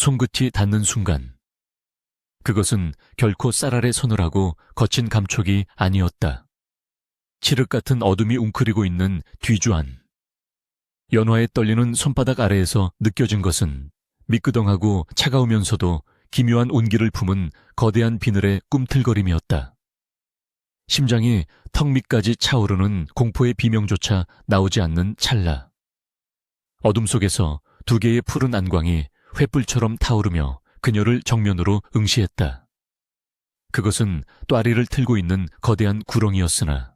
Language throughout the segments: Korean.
손끝이 닿는 순간 그것은 결코 쌀알의 서늘하고 거친 감촉이 아니었다. 칠흑 같은 어둠이 웅크리고 있는 뒤주 안. 연화에 떨리는 손바닥 아래에서 느껴진 것은 미끄덩하고 차가우면서도 기묘한 온기를 품은 거대한 비늘의 꿈틀거림이었다. 심장이 턱 밑까지 차오르는 공포의 비명조차 나오지 않는 찰나. 어둠 속에서 두 개의 푸른 안광이 횃불처럼 타오르며 그녀를 정면으로 응시했다. 그것은 또아리를 틀고 있는 거대한 구렁이였으나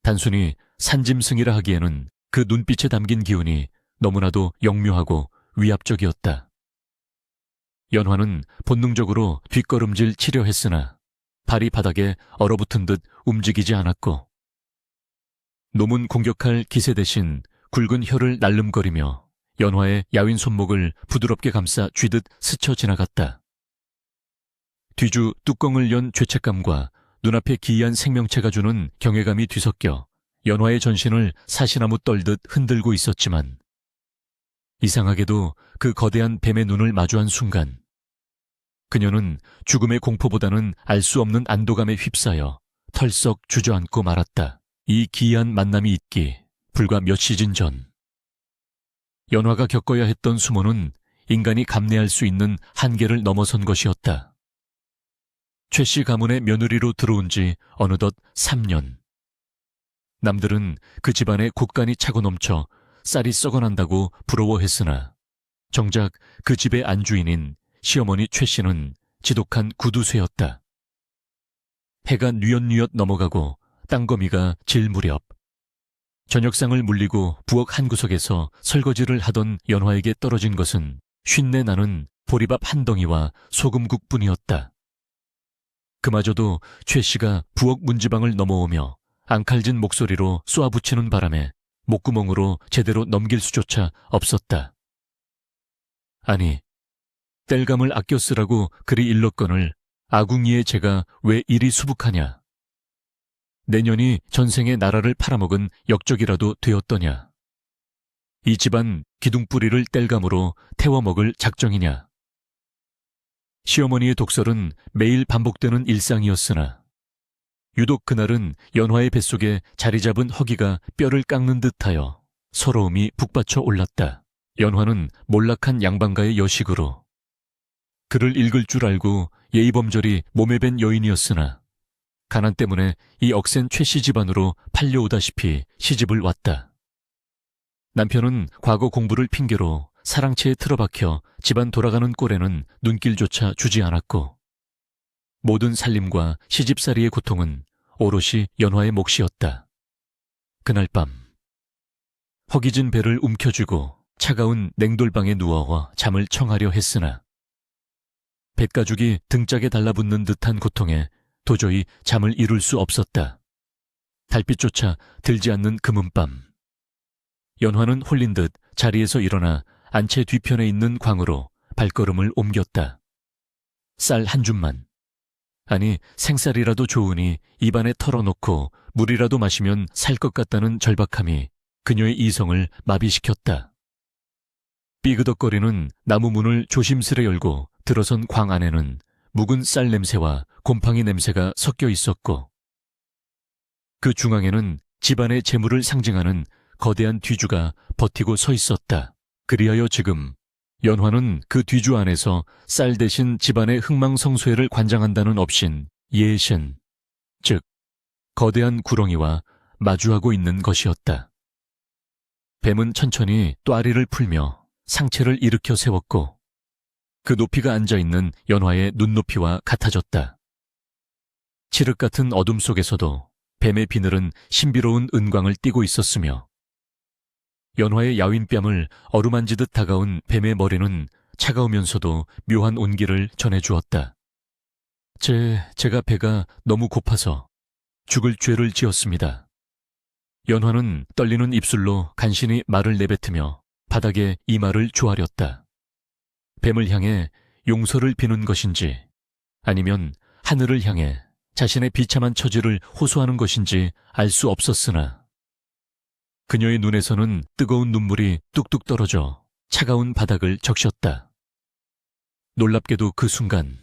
단순히 산짐승이라 하기에는 그 눈빛에 담긴 기운이 너무나도 영묘하고 위압적이었다. 연화는 본능적으로 뒷걸음질 치려 했으나 발이 바닥에 얼어붙은 듯 움직이지 않았고 놈은 공격할 기세 대신 굵은 혀를 날름거리며 연화의 야윈 손목을 부드럽게 감싸 쥐듯 스쳐 지나갔다. 뒤주 뚜껑을 연 죄책감과 눈앞에 기이한 생명체가 주는 경외감이 뒤섞여 연화의 전신을 사시나무 떨듯 흔들고 있었지만 이상하게도 그 거대한 뱀의 눈을 마주한 순간 그녀는 죽음의 공포보다는 알 수 없는 안도감에 휩싸여 털썩 주저앉고 말았다. 이 기이한 만남이 있기 불과 몇 시즌 전 연화가 겪어야 했던 수모는 인간이 감내할 수 있는 한계를 넘어선 것이었다. 최 씨 가문의 며느리로 들어온 지 어느덧 3년. 남들은 그 집안에 곡간이 차고 넘쳐 쌀이 썩어난다고 부러워했으나 정작 그 집의 안주인인 시어머니 최 씨는 지독한 구두쇠였다. 해가 뉘엿뉘엿 넘어가고 땅거미가 질 무렵 저녁상을 물리고 부엌 한 구석에서 설거지를 하던 연화에게 떨어진 것은 쉰내 나는 보리밥 한 덩이와 소금국뿐이었다. 그마저도 최 씨가 부엌 문지방을 넘어오며 앙칼진 목소리로 쏘아붙이는 바람에 목구멍으로 제대로 넘길 수조차 없었다. 아니, 땔감을 아껴 쓰라고 그리 일렀거늘 아궁이의 제가 왜 이리 수북하냐. 내년이 전생에 나라를 팔아먹은 역적이라도 되었더냐. 이 집안 기둥뿌리를 땔감으로 태워먹을 작정이냐. 시어머니의 독설은 매일 반복되는 일상이었으나 유독 그날은 연화의 뱃속에 자리 잡은 허기가 뼈를 깎는 듯하여 서러움이 북받쳐 올랐다. 연화는 몰락한 양반가의 여식으로 글을 읽을 줄 알고 예의범절이 몸에 밴 여인이었으나 가난 때문에 이 억센 최 씨 집안으로 팔려오다시피 시집을 왔다. 남편은 과거 공부를 핑계로 사랑채에 틀어박혀 집안 돌아가는 꼴에는 눈길조차 주지 않았고 모든 살림과 시집살이의 고통은 오롯이 연화의 몫이었다. 그날 밤 허기진 배를 움켜쥐고 차가운 냉돌방에 누워 잠을 청하려 했으나 뱃가죽이 등짝에 달라붙는 듯한 고통에 도저히 잠을 이룰 수 없었다. 달빛조차 들지 않는 금은밤. 연화는 홀린 듯 자리에서 일어나 안채 뒤편에 있는 광으로 발걸음을 옮겼다. 쌀 한 줌만. 아니 생쌀이라도 좋으니 입안에 털어놓고 물이라도 마시면 살 것 같다는 절박함이 그녀의 이성을 마비시켰다. 삐그덕거리는 나무 문을 조심스레 열고 들어선 광 안에는 묵은 쌀 냄새와 곰팡이 냄새가 섞여 있었고 그 중앙에는 집안의 재물을 상징하는 거대한 뒤주가 버티고 서 있었다. 그리하여 지금 연화는 그 뒤주 안에서 쌀 대신 집안의 흥망성쇠를 관장한다는 업신 예신, 즉 거대한 구렁이와 마주하고 있는 것이었다. 뱀은 천천히 또아리를 풀며 상체를 일으켜 세웠고 그 높이가 앉아있는 연화의 눈높이와 같아졌다. 칠흑 같은 어둠 속에서도 뱀의 비늘은 신비로운 은광을 띠고 있었으며 연화의 야윈뺨을 어루만지듯 다가온 뱀의 머리는 차가우면서도 묘한 온기를 전해주었다. 제가 배가 너무 고파서 죽을 죄를 지었습니다. 연화는 떨리는 입술로 간신히 말을 내뱉으며 바닥에 이마를 조아렸다. 뱀을 향해 용서를 비는 것인지 아니면 하늘을 향해 자신의 비참한 처지를 호소하는 것인지 알 수 없었으나 그녀의 눈에서는 뜨거운 눈물이 뚝뚝 떨어져 차가운 바닥을 적셨다. 놀랍게도 그 순간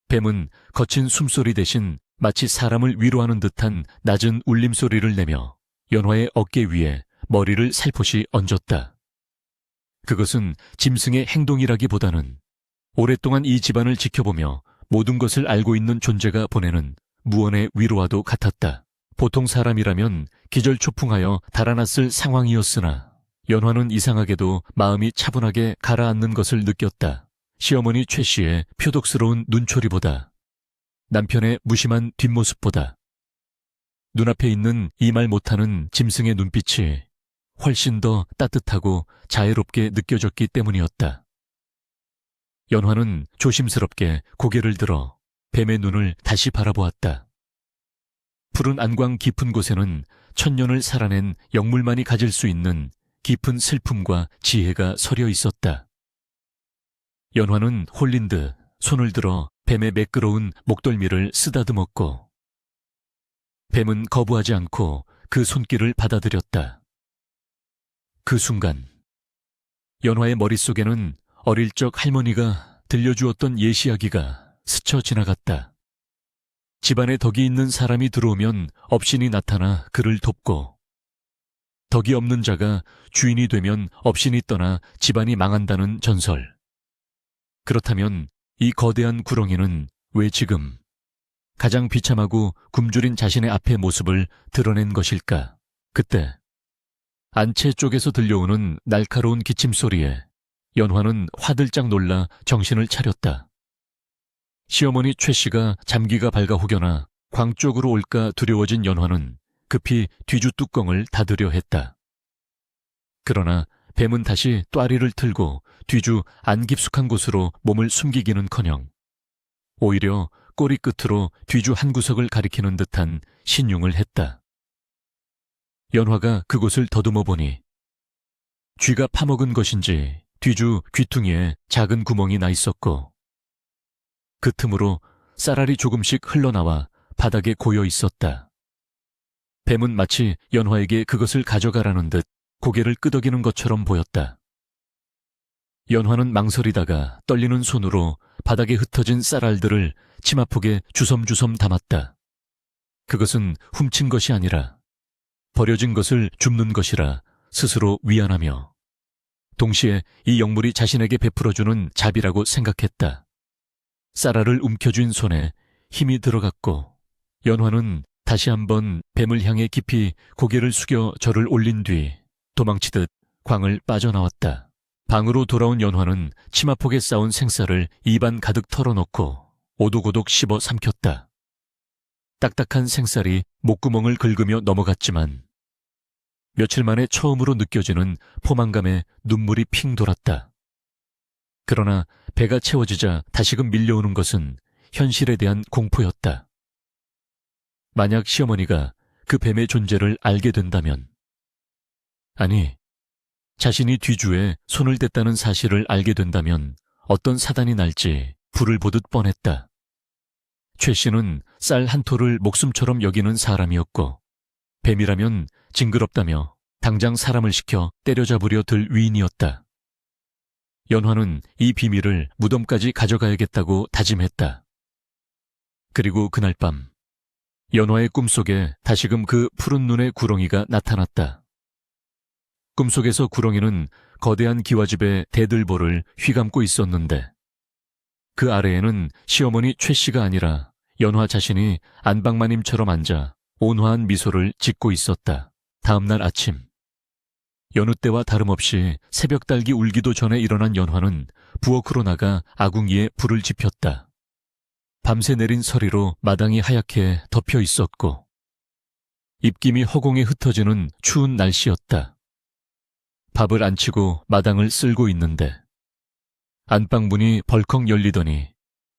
뱀은 거친 숨소리 대신 마치 사람을 위로하는 듯한 낮은 울림소리를 내며 연화의 어깨 위에 머리를 살포시 얹었다. 그것은 짐승의 행동이라기보다는 오랫동안 이 집안을 지켜보며 모든 것을 알고 있는 존재가 보내는 무언의 위로와도 같았다. 보통 사람이라면 기절초풍하여 달아났을 상황이었으나 연화는 이상하게도 마음이 차분하게 가라앉는 것을 느꼈다. 시어머니 최 씨의 표독스러운 눈초리보다, 남편의 무심한 뒷모습보다 눈앞에 있는 이 말 못하는 짐승의 눈빛이 훨씬 더 따뜻하고 자애롭게 느껴졌기 때문이었다. 연화는 조심스럽게 고개를 들어 뱀의 눈을 다시 바라보았다. 푸른 안광 깊은 곳에는 천년을 살아낸 영물만이 가질 수 있는 깊은 슬픔과 지혜가 서려 있었다. 연화는 홀린 듯 손을 들어 뱀의 매끄러운 목덜미를 쓰다듬었고, 뱀은 거부하지 않고 그 손길을 받아들였다. 그 순간 연화의 머릿속에는 어릴 적 할머니가 들려주었던 예시이야기가 스쳐 지나갔다. 집안에 덕이 있는 사람이 들어오면 업신이 나타나 그를 돕고, 덕이 없는 자가 주인이 되면 업신이 떠나 집안이 망한다는 전설. 그렇다면 이 거대한 구렁이는 왜 지금 가장 비참하고 굶주린 자신의 앞의 모습을 드러낸 것일까? 그때 안채 쪽에서 들려오는 날카로운 기침소리에 연화는 화들짝 놀라 정신을 차렸다. 시어머니 최 씨가 잠기가 밝아 혹여나 광 쪽으로 올까 두려워진 연화는 급히 뒤주 뚜껑을 닫으려 했다. 그러나 뱀은 다시 또아리를 틀고 뒤주 안 깊숙한 곳으로 몸을 숨기기는커녕 오히려 꼬리 끝으로 뒤주 한 구석을 가리키는 듯한 신용을 했다. 연화가 그곳을 더듬어 보니 쥐가 파먹은 것인지 뒤주 귀퉁이에 작은 구멍이 나 있었고, 그 틈으로 쌀알이 조금씩 흘러나와 바닥에 고여 있었다. 뱀은 마치 연화에게 그것을 가져가라는 듯 고개를 끄덕이는 것처럼 보였다. 연화는 망설이다가 떨리는 손으로 바닥에 흩어진 쌀알들을 치마폭에 주섬주섬 담았다. 그것은 훔친 것이 아니라 버려진 것을 줍는 것이라 스스로 위안하며 동시에 이 영물이 자신에게 베풀어주는 자비라고 생각했다. 쌀알을 움켜쥔 손에 힘이 들어갔고 연화는 다시 한번 뱀을 향해 깊이 고개를 숙여 절을 올린 뒤 도망치듯 광을 빠져나왔다. 방으로 돌아온 연화는 치마폭에 쌓은 생쌀을 입안 가득 털어놓고 오독오독 씹어 삼켰다. 딱딱한 생쌀이 목구멍을 긁으며 넘어갔지만 며칠 만에 처음으로 느껴지는 포만감에 눈물이 핑 돌았다. 그러나 배가 채워지자 다시금 밀려오는 것은 현실에 대한 공포였다. 만약 시어머니가 그 뱀의 존재를 알게 된다면, 아니, 자신이 뒤주에 손을 댔다는 사실을 알게 된다면 어떤 사단이 날지 불을 보듯 뻔했다. 최 씨는 쌀 한 톨을 목숨처럼 여기는 사람이었고, 뱀이라면 징그럽다며 당장 사람을 시켜 때려잡으려 들 위인이었다. 연화는 이 비밀을 무덤까지 가져가야겠다고 다짐했다. 그리고 그날 밤, 연화의 꿈속에 다시금 그 푸른 눈의 구렁이가 나타났다. 꿈속에서 구렁이는 거대한 기와집의 대들보를 휘감고 있었는데, 그 아래에는 시어머니 최 씨가 아니라 연화 자신이 안방마님처럼 앉아 온화한 미소를 짓고 있었다. 다음날 아침, 여느 때와 다름없이 새벽 달기 울기도 전에 일어난 연화는 부엌으로 나가 아궁이에 불을 지폈다. 밤새 내린 서리로 마당이 하얗게 덮여 있었고 입김이 허공에 흩어지는 추운 날씨였다. 밥을 안 치고 마당을 쓸고 있는데 안방 문이 벌컥 열리더니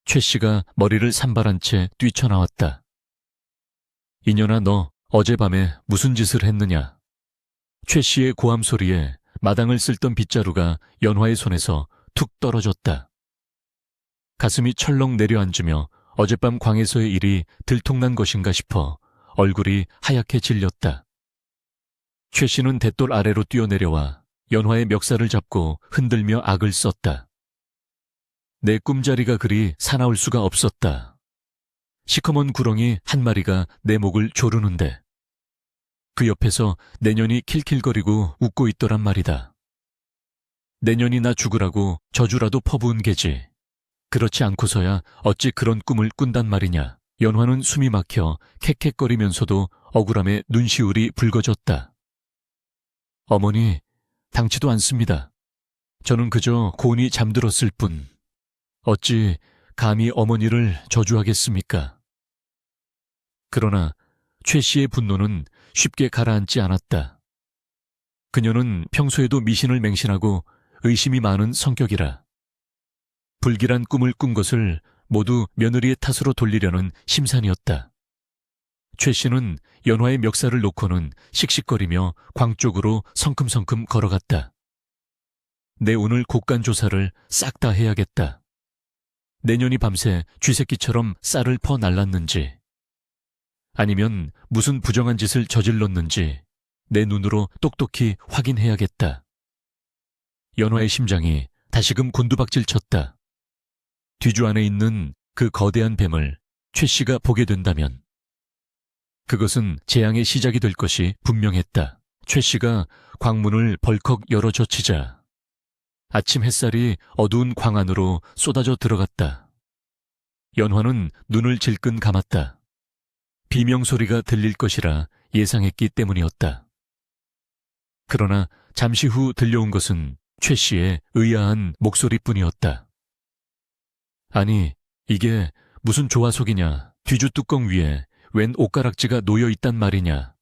최 씨가 머리를 산발한 채 뛰쳐나왔다. 이년아, 너 어젯밤에 무슨 짓을 했느냐? 최 씨의 고함 소리에 마당을 쓸던 빗자루가 연화의 손에서 툭 떨어졌다. 가슴이 철렁 내려앉으며 어젯밤 광에서의 일이 들통난 것인가 싶어 얼굴이 하얗게 질렸다. 최 씨는 대돌 아래로 뛰어내려와 연화의 멱살을 잡고 흔들며 악을 썼다. 내 꿈자리가 그리 사나울 수가 없었다. 시커먼 구렁이 한 마리가 내 목을 조르는데 그 옆에서 내년이 킬킬거리고 웃고 있더란 말이다. 내년이 나 죽으라고 저주라도 퍼부은 게지. 그렇지 않고서야 어찌 그런 꿈을 꾼단 말이냐. 연화는 숨이 막혀 캑캑거리면서도 억울함에 눈시울이 붉어졌다. 어머니, 당치도 않습니다. 저는 그저 곤히 잠들었을 뿐. 어찌 감히 어머니를 저주하겠습니까? 그러나 최 씨의 분노는 쉽게 가라앉지 않았다. 그녀는 평소에도 미신을 맹신하고 의심이 많은 성격이라 불길한 꿈을 꾼 것을 모두 며느리의 탓으로 돌리려는 심산이었다. 최 씨는 연화의 멱살을 놓고는 씩씩거리며 광 쪽으로 성큼성큼 걸어갔다. 내 오늘 곡간 조사를 싹 다 해야겠다. 내년이 밤새 쥐새끼처럼 쌀을 퍼 날랐는지 아니면 무슨 부정한 짓을 저질렀는지 내 눈으로 똑똑히 확인해야겠다. 연화의 심장이 다시금 곤두박질 쳤다. 뒤주 안에 있는 그 거대한 뱀을 최 씨가 보게 된다면 그것은 재앙의 시작이 될 것이 분명했다. 최 씨가 광문을 벌컥 열어 젖히자 아침 햇살이 어두운 광 안으로 쏟아져 들어갔다. 연화는 눈을 질끈 감았다. 비명소리가 들릴 것이라 예상했기 때문이었다. 그러나 잠시 후 들려온 것은 최 씨의 의아한 목소리뿐이었다. 아니, 이게 무슨 조화속이냐. 뒤주 뚜껑 위에 웬 옷가락지가 놓여있단 말이냐.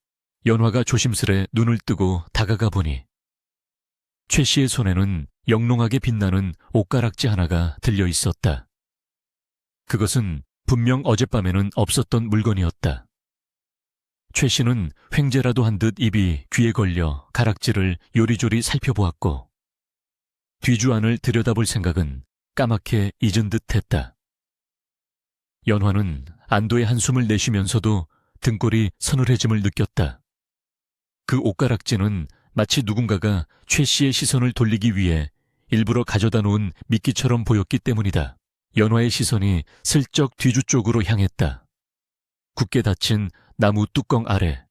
연화가 조심스레 눈을 뜨고 다가가 보니 최 씨의 손에는 영롱하게 빛나는 옷가락지 하나가 들려 있었다. 그것은 분명 어젯밤에는 없었던 물건이었다. 최 씨는 횡재라도 한 듯 입이 귀에 걸려 가락지를 요리조리 살펴보았고 뒤주 안을 들여다볼 생각은 까맣게 잊은 듯 했다. 연화는 안도의 한숨을 내쉬면서도 등골이 서늘해짐을 느꼈다. 그 옷가락지는 마치 누군가가 최 씨의 시선을 돌리기 위해 일부러 가져다 놓은 미끼처럼 보였기 때문이다. 연화의 시선이 슬쩍 뒤주 쪽으로 향했다. 굳게 닫힌 나무 뚜껑 아래.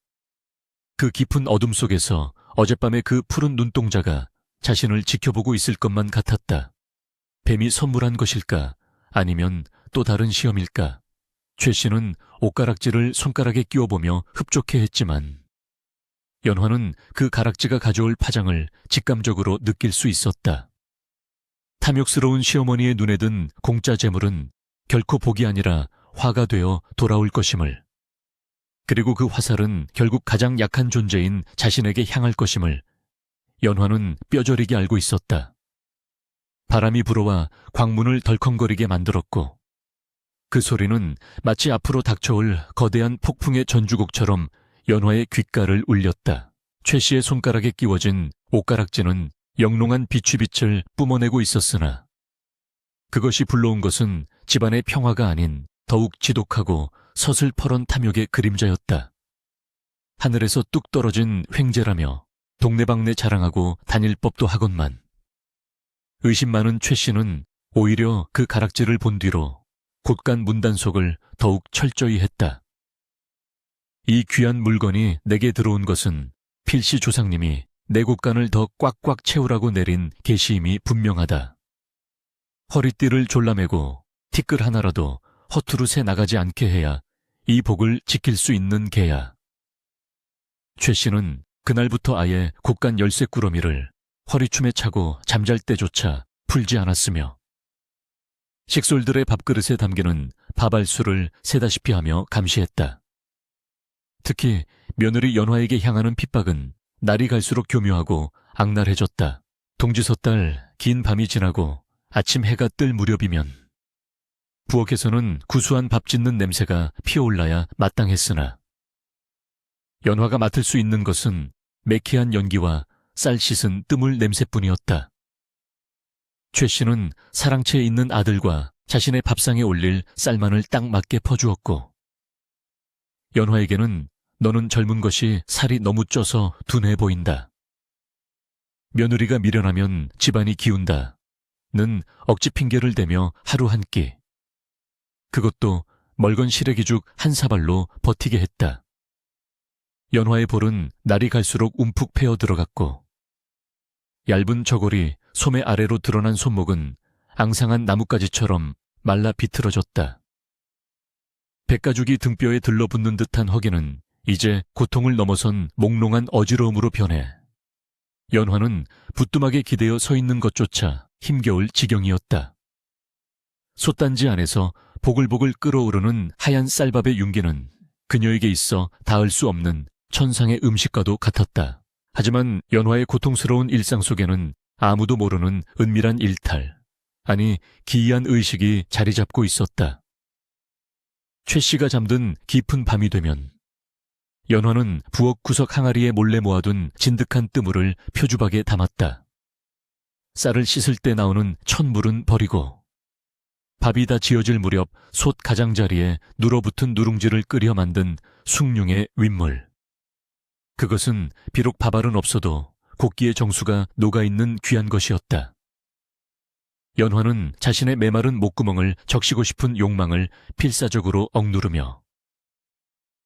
그 깊은 어둠 속에서 어젯밤의 그 푸른 눈동자가 자신을 지켜보고 있을 것만 같았다. 뱀이 선물한 것일까? 아니면 또 다른 시험일까? 최 씨는 옷가락지를 손가락에 끼워보며 흡족해 했지만 연화는 그 가락지가 가져올 파장을 직감적으로 느낄 수 있었다. 탐욕스러운 시어머니의 눈에 든 공짜 재물은 결코 복이 아니라 화가 되어 돌아올 것임을, 그리고 그 화살은 결국 가장 약한 존재인 자신에게 향할 것임을 연화는 뼈저리게 알고 있었다. 바람이 불어와 광문을 덜컹거리게 만들었고 그 소리는 마치 앞으로 닥쳐올 거대한 폭풍의 전주곡처럼 연화의 귓가를 울렸다. 최 씨의 손가락에 끼워진 옷가락지는 영롱한 비취빛을 뿜어내고 있었으나 그것이 불러온 것은 집안의 평화가 아닌 더욱 지독하고 서슬퍼런 탐욕의 그림자였다. 하늘에서 뚝 떨어진 횡재라며 동네방네 자랑하고 다닐 법도 하건만 의심 많은 최 씨는 오히려 그 가락지를 본 뒤로 곳간 문단속을 더욱 철저히 했다. 이 귀한 물건이 내게 들어온 것은 필시 조상님이 내 곳간을 더 꽉꽉 채우라고 내린 계시임이 분명하다. 허리띠를 졸라매고 티끌 하나라도 허투루 새 나가지 않게 해야 이 복을 지킬 수 있는 개야. 최 씨는 그날부터 아예 곳간 열쇠꾸러미를 허리춤에 차고 잠잘 때조차 풀지 않았으며 식솔들의 밥그릇에 담기는 밥알수를 세다시피 하며 감시했다. 특히 며느리 연화에게 향하는 핍박은 날이 갈수록 교묘하고 악랄해졌다. 동지섣달 긴 밤이 지나고 아침 해가 뜰 무렵이면 부엌에서는 구수한 밥 짓는 냄새가 피어올라야 마땅했으나 연화가 맡을 수 있는 것은 매캐한 연기와 쌀 씻은 뜨물 냄새뿐이었다. 최 씨는 사랑채에 있는 아들과 자신의 밥상에 올릴 쌀만을 딱 맞게 퍼주었고 연화에게는 너는 젊은 것이 살이 너무 쪄서 둔해 보인다. 며느리가 미련하면 집안이 기운다. 억지 핑계를 대며 하루 한 끼. 그것도 멀건 시래기죽 한 사발로 버티게 했다. 연화의 볼은 날이 갈수록 움푹 패어 들어갔고 얇은 저골이 소매 아래로 드러난 손목은 앙상한 나뭇가지처럼 말라 비틀어졌다. 백가죽이 등뼈에 들러붙는 듯한 허기는 이제 고통을 넘어선 몽롱한 어지러움으로 변해 연화는 부뚜막에 기대어 서 있는 것조차 힘겨울 지경이었다. 솥단지 안에서 보글보글 끓어오르는 하얀 쌀밥의 윤기는 그녀에게 있어 닿을 수 없는 천상의 음식과도 같았다. 하지만 연화의 고통스러운 일상 속에는 아무도 모르는 은밀한 일탈, 아니 기이한 의식이 자리 잡고 있었다. 최 씨가 잠든 깊은 밤이 되면 연화는 부엌 구석 항아리에 몰래 모아둔 진득한 뜨물을 표주박에 담았다. 쌀을 씻을 때 나오는 첫물은 버리고 밥이 다 지어질 무렵 솥 가장자리에 눌어붙은 누룽지를 끓여 만든 숭늉의 윗물. 그것은 비록 밥알은 없어도 곡기의 정수가 녹아있는 귀한 것이었다. 연화는 자신의 메마른 목구멍을 적시고 싶은 욕망을 필사적으로 억누르며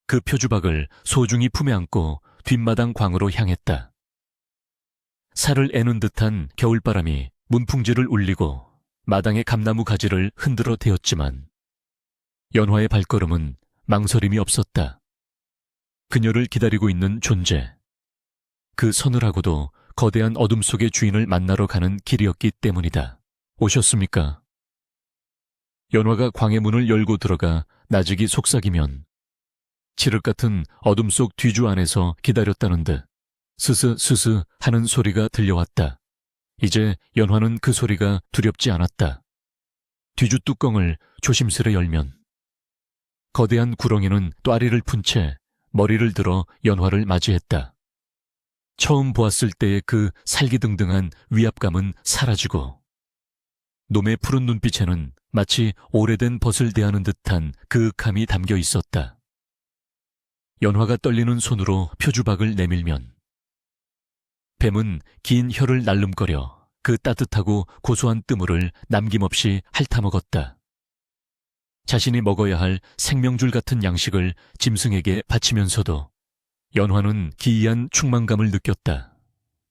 그 표주박을 소중히 품에 안고 뒷마당 광으로 향했다. 살을 애는 듯한 겨울바람이 문풍지를 울리고 마당의 감나무 가지를 흔들어 대었지만 연화의 발걸음은 망설임이 없었다. 그녀를 기다리고 있는 존재, 그 서늘하고도 거대한 어둠 속의 주인을 만나러 가는 길이었기 때문이다. 오셨습니까? 연화가 광의 문을 열고 들어가 나직이 속삭이면 칠흑 같은 어둠 속 뒤주 안에서 기다렸다는 듯 스스스스 하는 소리가 들려왔다. 이제 연화는 그 소리가 두렵지 않았다. 뒤주 뚜껑을 조심스레 열면 거대한 구렁이는 또아리를 푼 채 머리를 들어 연화를 맞이했다. 처음 보았을 때의 그 살기등등한 위압감은 사라지고 놈의 푸른 눈빛에는 마치 오래된 벗을 대하는 듯한 그윽함이 담겨 있었다. 연화가 떨리는 손으로 표주박을 내밀면 뱀은 긴 혀를 날름거려 그 따뜻하고 고소한 뜨물을 남김없이 핥아먹었다. 자신이 먹어야 할 생명줄 같은 양식을 짐승에게 바치면서도 연화는 기이한 충만감을 느꼈다.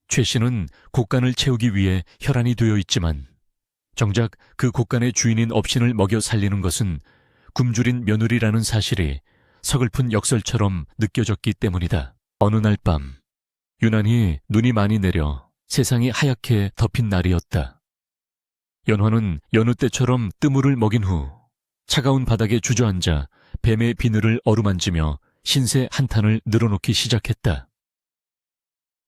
최 씨는 곡간을 채우기 위해 혈안이 되어 있지만 정작 그 곡간의 주인인 업신을 먹여 살리는 것은 굶주린 며느리라는 사실이 서글픈 역설처럼 느껴졌기 때문이다. 어느 날 밤 유난히 눈이 많이 내려 세상이 하얗게 덮인 날이었다. 연화는 여느 때처럼 뜨물을 먹인 후 차가운 바닥에 주저앉아 뱀의 비늘을 어루만지며 신세 한탄을 늘어놓기 시작했다.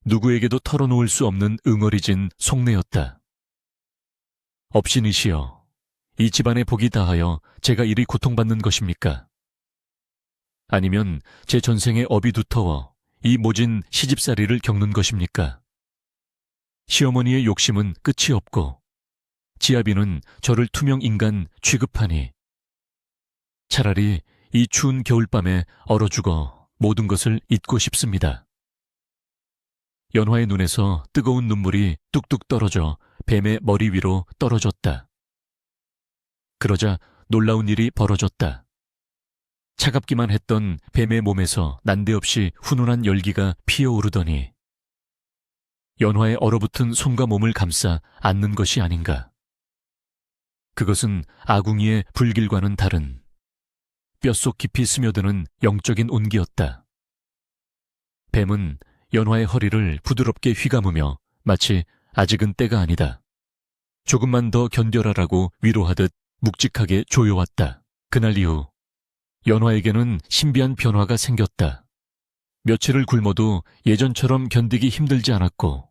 누구에게도 털어놓을 수 없는 응어리진 속내였다. 업신이시여, 이 집안의 복이 다하여 제가 이리 고통받는 것입니까? 아니면 제 전생의 업이 두터워 이 모진 시집살이를 겪는 것입니까? 시어머니의 욕심은 끝이 없고 지아비는 저를 투명 인간 취급하니 차라리 이 추운 겨울밤에 얼어 죽어 모든 것을 잊고 싶습니다. 연화의 눈에서 뜨거운 눈물이 뚝뚝 떨어져 뱀의 머리 위로 떨어졌다. 그러자 놀라운 일이 벌어졌다. 차갑기만 했던 뱀의 몸에서 난데없이 훈훈한 열기가 피어오르더니 연화의 얼어붙은 손과 몸을 감싸 안는 것이 아닌가. 그것은 아궁이의 불길과는 다른 뼛속 깊이 스며드는 영적인 온기였다. 뱀은 연화의 허리를 부드럽게 휘감으며 마치 아직은 때가 아니다, 조금만 더 견뎌라라고 위로하듯 묵직하게 조여왔다. 그날 이후 연화에게는 신비한 변화가 생겼다. 며칠을 굶어도 예전처럼 견디기 힘들지 않았고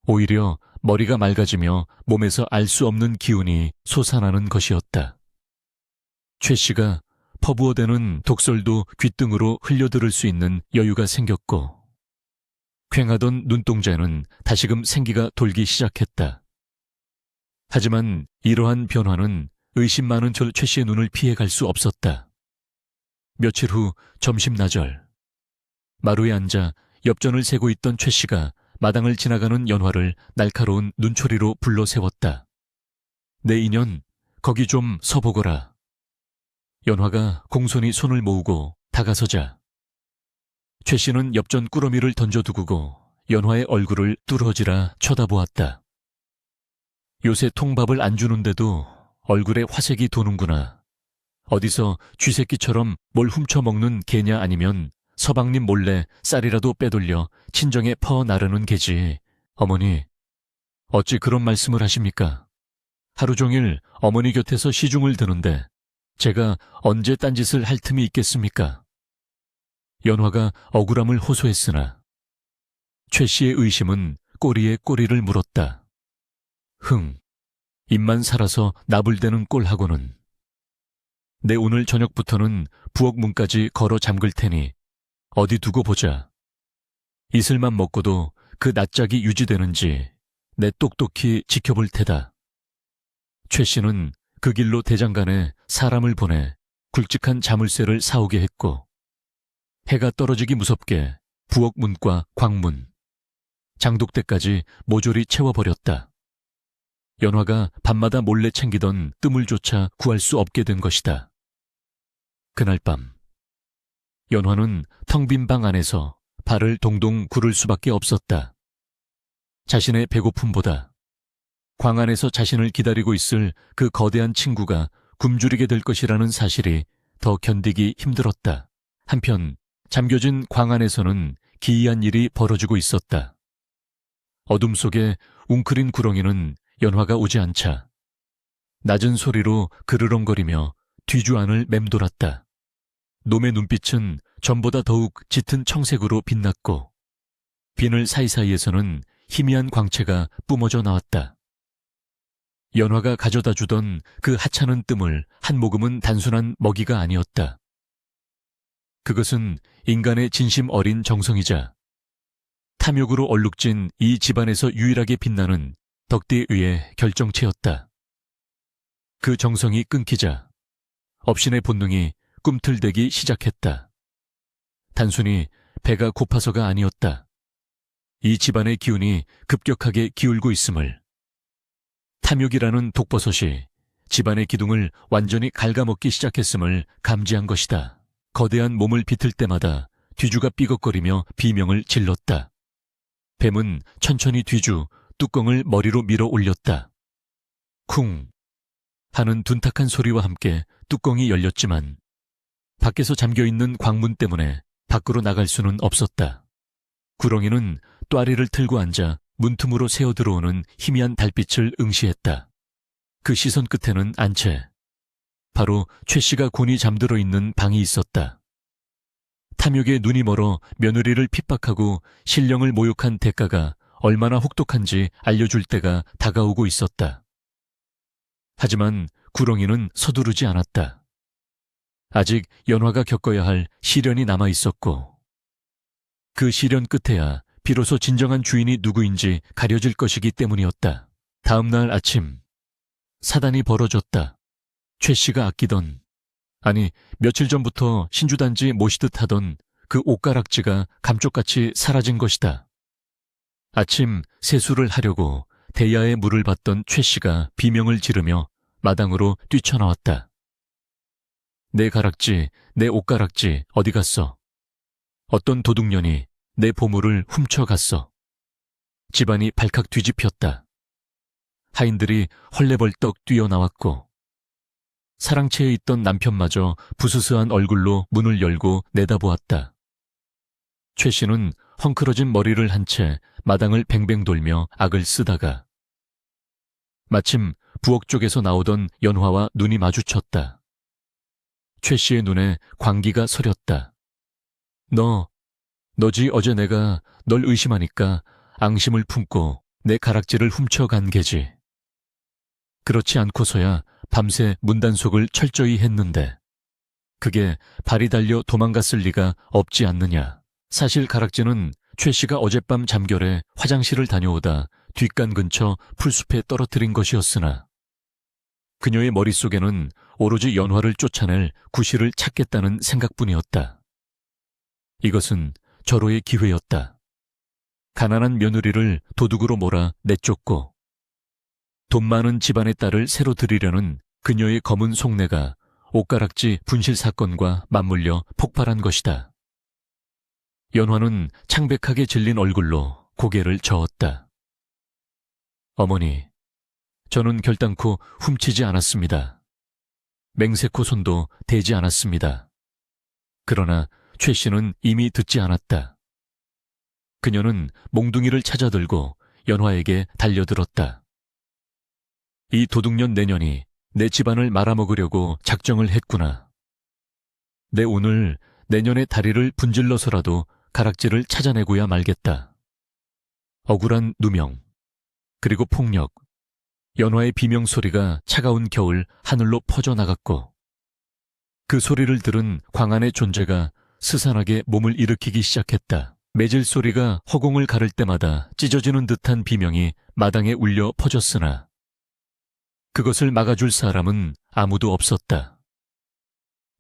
오히려 머리가 맑아지며 몸에서 알 수 없는 기운이 솟아나는 것이었다. 최 씨가 퍼부어대는 독설도 귓등으로 흘려들을 수 있는 여유가 생겼고 퀭하던 눈동자에는 다시금 생기가 돌기 시작했다. 하지만 이러한 변화는 의심 많은 최 씨의 눈을 피해갈 수 없었다. 며칠 후 점심나절 마루에 앉아 엽전을 세고 있던 최 씨가 마당을 지나가는 연화를 날카로운 눈초리로 불러 세웠다. 내 인연, 거기 좀 서보거라. 연화가 공손히 손을 모으고 다가서자 최 씨는 엽전 꾸러미를 던져두고 연화의 얼굴을 뚫어지라 쳐다보았다. 요새 통밥을 안 주는데도 얼굴에 화색이 도는구나. 어디서 쥐새끼처럼 뭘 훔쳐먹는 개냐 아니면 서방님 몰래 쌀이라도 빼돌려 친정에 퍼 나르는 개지. 어머니, 어찌 그런 말씀을 하십니까? 하루 종일 어머니 곁에서 시중을 드는데 제가 언제 딴짓을 할 틈이 있겠습니까? 연화가 억울함을 호소했으나 최 씨의 의심은 꼬리에 꼬리를 물었다. 입만 살아서 나불대는 꼴하고는. 내 오늘 저녁부터는 부엌 문까지 걸어 잠글 테니 어디 두고 보자. 이슬만 먹고도 그 낯짝이 유지되는지 내 똑똑히 지켜볼 테다. 최 씨는 그 길로 대장간에 사람을 보내 굵직한 자물쇠를 사오게 했고 해가 떨어지기 무섭게 부엌 문과 광문, 장독대까지 모조리 채워버렸다. 연화가 밤마다 몰래 챙기던 뜸을조차 구할 수 없게 된 것이다. 그날 밤 연화는 텅 빈 방 안에서 발을 동동 구를 수밖에 없었다. 자신의 배고픔보다 광 안에서 자신을 기다리고 있을 그 거대한 친구가 굶주리게 될 것이라는 사실이 더 견디기 힘들었다. 한편 잠겨진 광 안에서는 기이한 일이 벌어지고 있었다. 어둠 속에 웅크린 구렁이는 연화가 오지 않자 낮은 소리로 그르렁거리며 뒤주 안을 맴돌았다. 놈의 눈빛은 전보다 더욱 짙은 청색으로 빛났고 비늘 사이사이에서는 희미한 광채가 뿜어져 나왔다. 연화가 가져다 주던 그 하찮은 뜸을 한 모금은 단순한 먹이가 아니었다. 그것은 인간의 진심 어린 정성이자 탐욕으로 얼룩진 이 집안에서 유일하게 빛나는 덕띠에 의해 결정체였다. 그 정성이 끊기자 업신의 본능이 꿈틀대기 시작했다. 단순히 배가 고파서가 아니었다. 이 집안의 기운이 급격하게 기울고 있음을, 탐욕이라는 독버섯이 집안의 기둥을 완전히 갉아먹기 시작했음을 감지한 것이다. 거대한 몸을 비틀 때마다 뒤주가 삐걱거리며 비명을 질렀다. 뱀은 천천히 뒤주 뚜껑을 머리로 밀어 올렸다. 쿵 하는 둔탁한 소리와 함께 뚜껑이 열렸지만 밖에서 잠겨있는 광문 때문에 밖으로 나갈 수는 없었다. 구렁이는 또아리를 틀고 앉아 문틈으로 새어 들어오는 희미한 달빛을 응시했다. 그 시선 끝에는 안채, 바로 최 씨가 곤히 잠들어 있는 방이 있었다. 탐욕에 눈이 멀어 며느리를 핍박하고 신령을 모욕한 대가가 얼마나 혹독한지 알려줄 때가 다가오고 있었다. 하지만 구렁이는 서두르지 않았다. 아직 연화가 겪어야 할 시련이 남아 있었고 그 시련 끝에야 비로소 진정한 주인이 누구인지 가려질 것이기 때문이었다. 다음 날 아침 사단이 벌어졌다. 최 씨가 아끼던, 아니 며칠 전부터 신주단지 모시듯 하던 그 옷가락지가 감쪽같이 사라진 것이다. 아침 세수를 하려고 대야에 물을 받던 최 씨가 비명을 지르며 마당으로 뛰쳐나왔다. 내 가락지, 내 옷가락지 어디 갔어? 어떤 도둑년이 내 보물을 훔쳐갔어. 집안이 발칵 뒤집혔다. 하인들이 헐레벌떡 뛰어나왔고 사랑채에 있던 남편마저 부스스한 얼굴로 문을 열고 내다보았다. 최 씨는 헝클어진 머리를 한 채 마당을 뱅뱅 돌며 악을 쓰다가 마침 부엌 쪽에서 나오던 연화와 눈이 마주쳤다. 최 씨의 눈에 광기가 서렸다. 너지 어제 내가 널 의심하니까 앙심을 품고 내 가락지를 훔쳐간 게지. 그렇지 않고서야 밤새 문단속을 철저히 했는데 그게 발이 달려 도망갔을 리가 없지 않느냐. 사실 가락지는 최 씨가 어젯밤 잠결에 화장실을 다녀오다 뒷간 근처 풀숲에 떨어뜨린 것이었으나 그녀의 머릿속에는 오로지 연화를 쫓아낼 구실을 찾겠다는 생각뿐이었다. 이것은 절호의 기회였다. 가난한 며느리를 도둑으로 몰아 내쫓고 돈 많은 집안의 딸을 새로 들이려는 그녀의 검은 속내가 옷가락지 분실 사건과 맞물려 폭발한 것이다. 연화는 창백하게 질린 얼굴로 고개를 저었다. 어머니, 저는 결단코 훔치지 않았습니다. 맹세코 손도 대지 않았습니다. 그러나 최 씨는 이미 듣지 않았다. 그녀는 몽둥이를 찾아들고 연화에게 달려들었다. 이 도둑년 내년이 내 집안을 말아먹으려고 작정을 했구나. 내 오늘 내년의 다리를 분질러서라도 가락지를 찾아내고야 말겠다. 억울한 누명, 그리고 폭력, 연화의 비명소리가 차가운 겨울 하늘로 퍼져나갔고 그 소리를 들은 광안의 존재가 스산하게 몸을 일으키기 시작했다. 매질 소리가 허공을 가를 때마다 찢어지는 듯한 비명이 마당에 울려 퍼졌으나 그것을 막아줄 사람은 아무도 없었다.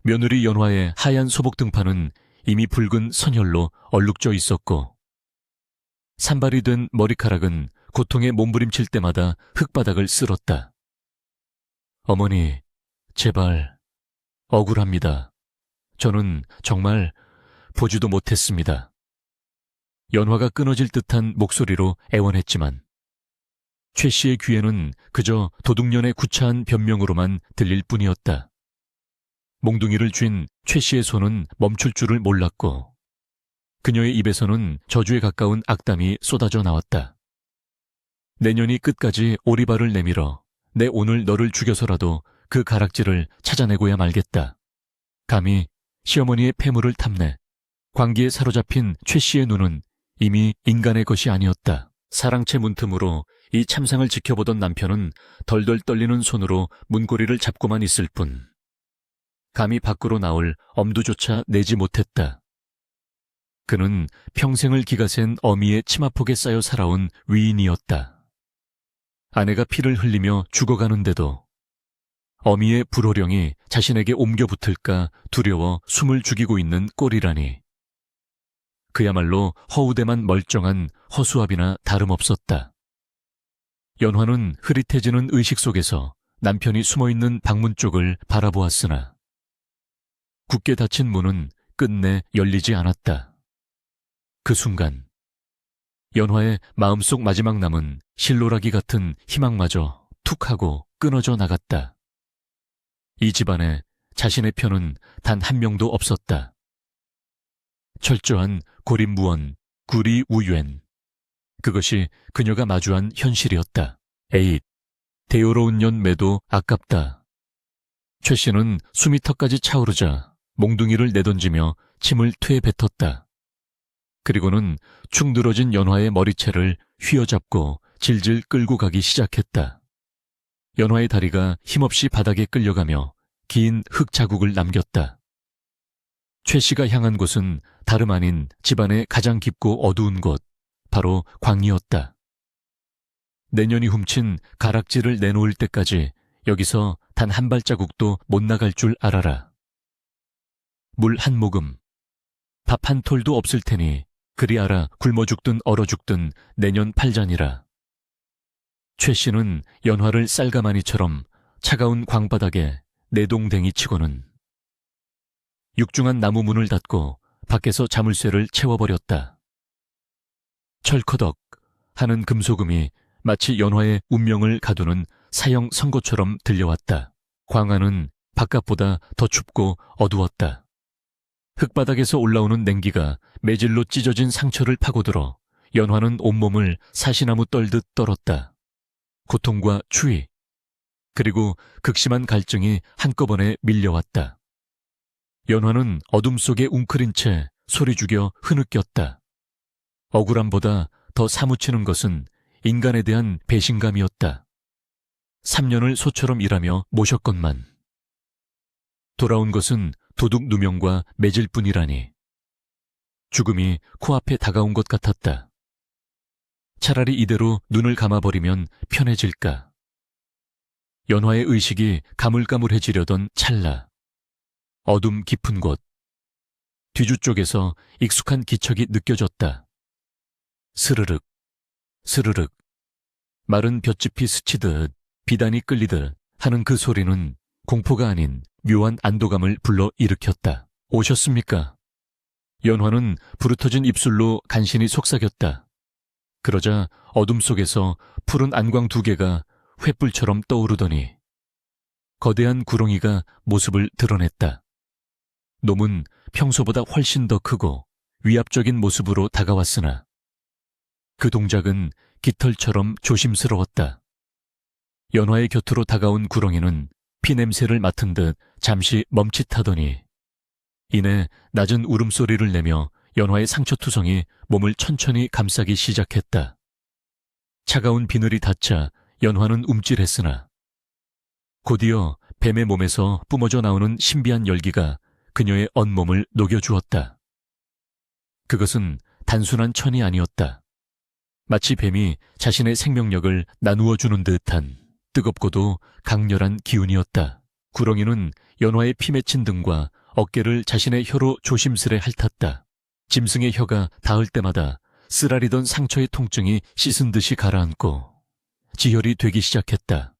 며느리 연화의 하얀 소복 등판은 이미 붉은 선혈로 얼룩져 있었고 산발이 된 머리카락은 고통에 몸부림칠 때마다 흙바닥을 쓸었다. 어머니, 제발, 억울합니다. 저는 정말 보지도 못했습니다. 연화가 끊어질 듯한 목소리로 애원했지만 최 씨의 귀에는 그저 도둑년의 구차한 변명으로만 들릴 뿐이었다. 몽둥이를 쥔 최 씨의 손은 멈출 줄을 몰랐고 그녀의 입에서는 저주에 가까운 악담이 쏟아져 나왔다. 내년이 끝까지 오리발을 내밀어 내 오늘 너를 죽여서라도 그 가락지를 찾아내고야 말겠다. 감히 시어머니의 폐물을 탐내 광기에 사로잡힌 최 씨의 눈은 이미 인간의 것이 아니었다. 사랑채 문틈으로 이 참상을 지켜보던 남편은 덜덜 떨리는 손으로 문고리를 잡고만 있을 뿐 감히 밖으로 나올 엄두조차 내지 못했다. 그는 평생을 기가센 어미의 치마폭에 쌓여 살아온 위인이었다. 아내가 피를 흘리며 죽어가는데도 어미의 불호령이 자신에게 옮겨 붙을까 두려워 숨을 죽이고 있는 꼴이라니. 그야말로 허우대만 멀쩡한 허수아비나 다름없었다. 연화는 흐릿해지는 의식 속에서 남편이 숨어있는 방문 쪽을 바라보았으나 굳게 닫힌 문은 끝내 열리지 않았다. 그 순간 연화의 마음속 마지막 남은 실로라기 같은 희망마저 툭 하고 끊어져 나갔다. 이 집안에 자신의 편은 단 한 명도 없었다. 철저한 고립무원, 구리우유엔. 그것이 그녀가 마주한 현실이었다. 에잇, 대요로운 년 매도 아깝다. 최 씨는 숨이 턱까지 차오르자 몽둥이를 내던지며 침을 퇴 뱉었다. 그리고는 축 늘어진 연화의 머리채를 휘어잡고 질질 끌고 가기 시작했다. 연화의 다리가 힘없이 바닥에 끌려가며 긴 흙 자국을 남겼다. 최 씨가 향한 곳은 다름 아닌 집안의 가장 깊고 어두운 곳, 바로 광이었다. 내년이 훔친 가락지를 내놓을 때까지 여기서 단 한 발자국도 못 나갈 줄 알아라. 물 한 모금, 밥 한 톨도 없을 테니 그리 알아 굶어 죽든 얼어 죽든 내년 팔자니라. 최 씨는 연화를 쌀가마니처럼 차가운 광바닥에 내동댕이 치고는 육중한 나무 문을 닫고 밖에서 자물쇠를 채워버렸다. 철커덕 하는 금소금이 마치 연화의 운명을 가두는 사형 선고처럼 들려왔다. 광안은 바깥보다 더 춥고 어두웠다. 흙바닥에서 올라오는 냉기가 매질로 찢어진 상처를 파고들어 연화는 온몸을 사시나무 떨듯 떨었다. 고통과 추위, 그리고 극심한 갈증이 한꺼번에 밀려왔다. 연화는 어둠 속에 웅크린 채 소리 죽여 흐느꼈다. 억울함보다 더 사무치는 것은 인간에 대한 배신감이었다. 3년을 소처럼 일하며 모셨건만 돌아온 것은 도둑 누명과 매질뿐이라니. 죽음이 코앞에 다가온 것 같았다. 차라리 이대로 눈을 감아버리면 편해질까. 연화의 의식이 가물가물해지려던 찰나 어둠 깊은 곳 뒤주 쪽에서 익숙한 기척이 느껴졌다. 스르륵 스르륵 마른 볏짚이 스치듯 비단이 끌리듯 하는 그 소리는 공포가 아닌 묘한 안도감을 불러 일으켰다. 오셨습니까? 연화는 부르터진 입술로 간신히 속삭였다. 그러자 어둠 속에서 푸른 안광 두 개가 횃불처럼 떠오르더니 거대한 구렁이가 모습을 드러냈다. 놈은 평소보다 훨씬 더 크고 위압적인 모습으로 다가왔으나 그 동작은 깃털처럼 조심스러웠다. 연화의 곁으로 다가온 구렁이는 피냄새를 맡은 듯 잠시 멈칫하더니 이내 낮은 울음소리를 내며 연화의 상처투성이 몸을 천천히 감싸기 시작했다. 차가운 비늘이 닿자 연화는 움찔했으나 곧이어 뱀의 몸에서 뿜어져 나오는 신비한 열기가 그녀의 온몸을 녹여주었다. 그것은 단순한 천이 아니었다. 마치 뱀이 자신의 생명력을 나누어주는 듯한 뜨겁고도 강렬한 기운이었다. 구렁이는 연화의 피 맺힌 등과 어깨를 자신의 혀로 조심스레 핥았다. 짐승의 혀가 닿을 때마다 쓰라리던 상처의 통증이 씻은 듯이 가라앉고 지혈이 되기 시작했다.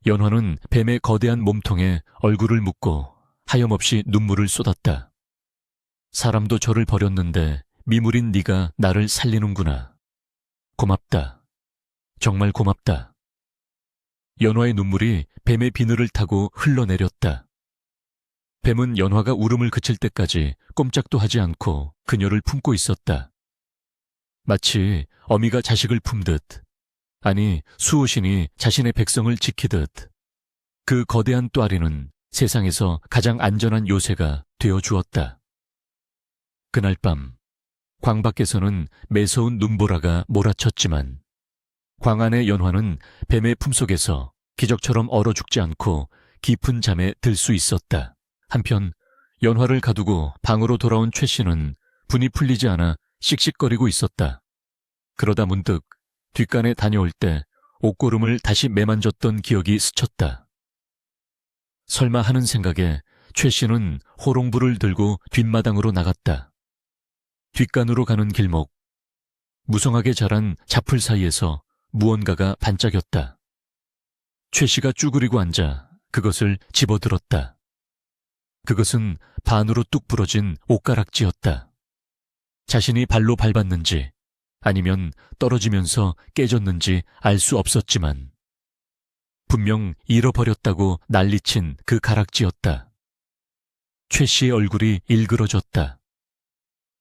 연화는 뱀의 거대한 몸통에 얼굴을 묻고 하염없이 눈물을 쏟았다. 사람도 저를 버렸는데 미물인 네가 나를 살리는구나. 고맙다. 정말 고맙다. 연화의 눈물이 뱀의 비늘을 타고 흘러내렸다. 뱀은 연화가 울음을 그칠 때까지 꼼짝도 하지 않고 그녀를 품고 있었다. 마치 어미가 자식을 품듯, 아니 수호신이 자신의 백성을 지키듯 그 거대한 또아리는 세상에서 가장 안전한 요새가 되어주었다. 그날 밤 광 밖에서는 매서운 눈보라가 몰아쳤지만 광 안의 연화는 뱀의 품속에서 기적처럼 얼어 죽지 않고 깊은 잠에 들 수 있었다. 한편 연화를 가두고 방으로 돌아온 최 씨는 분이 풀리지 않아 씩씩거리고 있었다. 그러다 문득 뒷간에 다녀올 때 옷고름을 다시 매만졌던 기억이 스쳤다. 설마 하는 생각에 최 씨는 호롱불을 들고 뒷마당으로 나갔다. 뒷간으로 가는 길목, 무성하게 자란 잡풀 사이에서 무언가가 반짝였다. 최 씨가 쭈그리고 앉아 그것을 집어들었다. 그것은 반으로 뚝 부러진 옷가락지였다. 자신이 발로 밟았는지 아니면 떨어지면서 깨졌는지 알 수 없었지만 분명 잃어버렸다고 난리친 그 가락지였다. 최 씨의 얼굴이 일그러졌다.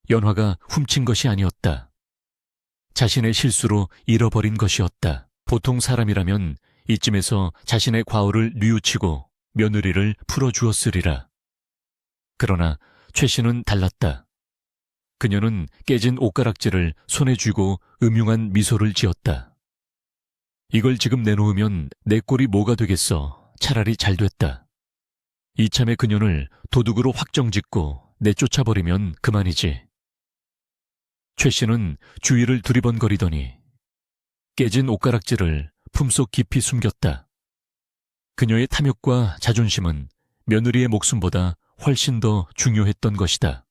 연화가 훔친 것이 아니었다. 자신의 실수로 잃어버린 것이었다. 보통 사람이라면 이쯤에서 자신의 과오를 뉘우치고 며느리를 풀어주었으리라. 그러나 최 씨는 달랐다. 그녀는 깨진 옷가락지를 손에 쥐고 음흉한 미소를 지었다. 이걸 지금 내놓으면 내 꼴이 뭐가 되겠어. 차라리 잘 됐다. 이참에 그녀를 도둑으로 확정짓고 내쫓아버리면 그만이지. 최 씨는 주위를 두리번거리더니 깨진 옷가락지를 품속 깊이 숨겼다. 그녀의 탐욕과 자존심은 며느리의 목숨보다 훨씬 더 중요했던 것이다.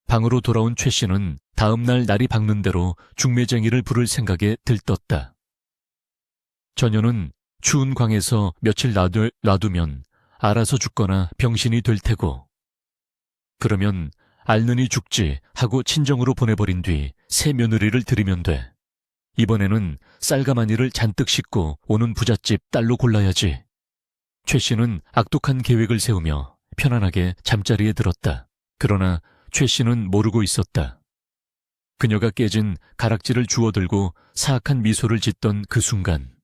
방으로 돌아온 최 씨는 다음 날 날이 밝는 대로 중매쟁이를 부를 생각에 들떴다. 저녀는 추운 광에서 며칠 놔두면 알아서 죽거나 병신이 될 테고, 그러면 앓느니 죽지 하고 친정으로 보내버린 뒤 새 며느리를 들이면 돼. 이번에는 쌀가마니를 잔뜩 싣고 오는 부잣집 딸로 골라야지. 최 씨는 악독한 계획을 세우며 편안하게 잠자리에 들었다. 그러나 최 씨는 모르고 있었다. 그녀가 깨진 가락지를 주워들고 사악한 미소를 짓던 그 순간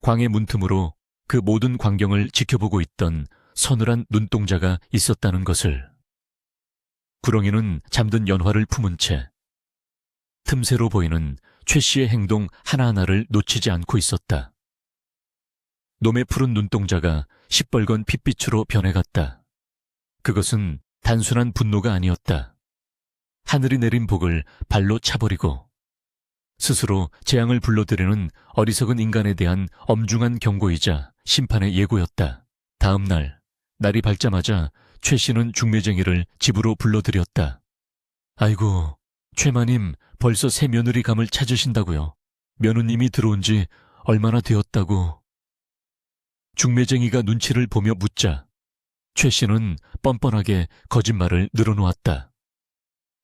광의 문틈으로 그 모든 광경을 지켜보고 있던 서늘한 눈동자가 있었다는 것을. 구렁이는 잠든 연화를 품은 채 틈새로 보이는 최 씨의 행동 하나하나를 놓치지 않고 있었다. 놈의 푸른 눈동자가 시뻘건 핏빛으로 변해갔다. 그것은 단순한 분노가 아니었다. 하늘이 내린 복을 발로 차버리고 스스로 재앙을 불러들이는 어리석은 인간에 대한 엄중한 경고이자 심판의 예고였다. 다음 날, 날이 밝자마자 최 씨는 중매쟁이를 집으로 불러들였다. 아이고, 최마님 벌써 새 며느리 감을 찾으신다고요. 며느님이 들어온 지 얼마나 되었다고. 중매쟁이가 눈치를 보며 묻자 최 씨는 뻔뻔하게 거짓말을 늘어놓았다.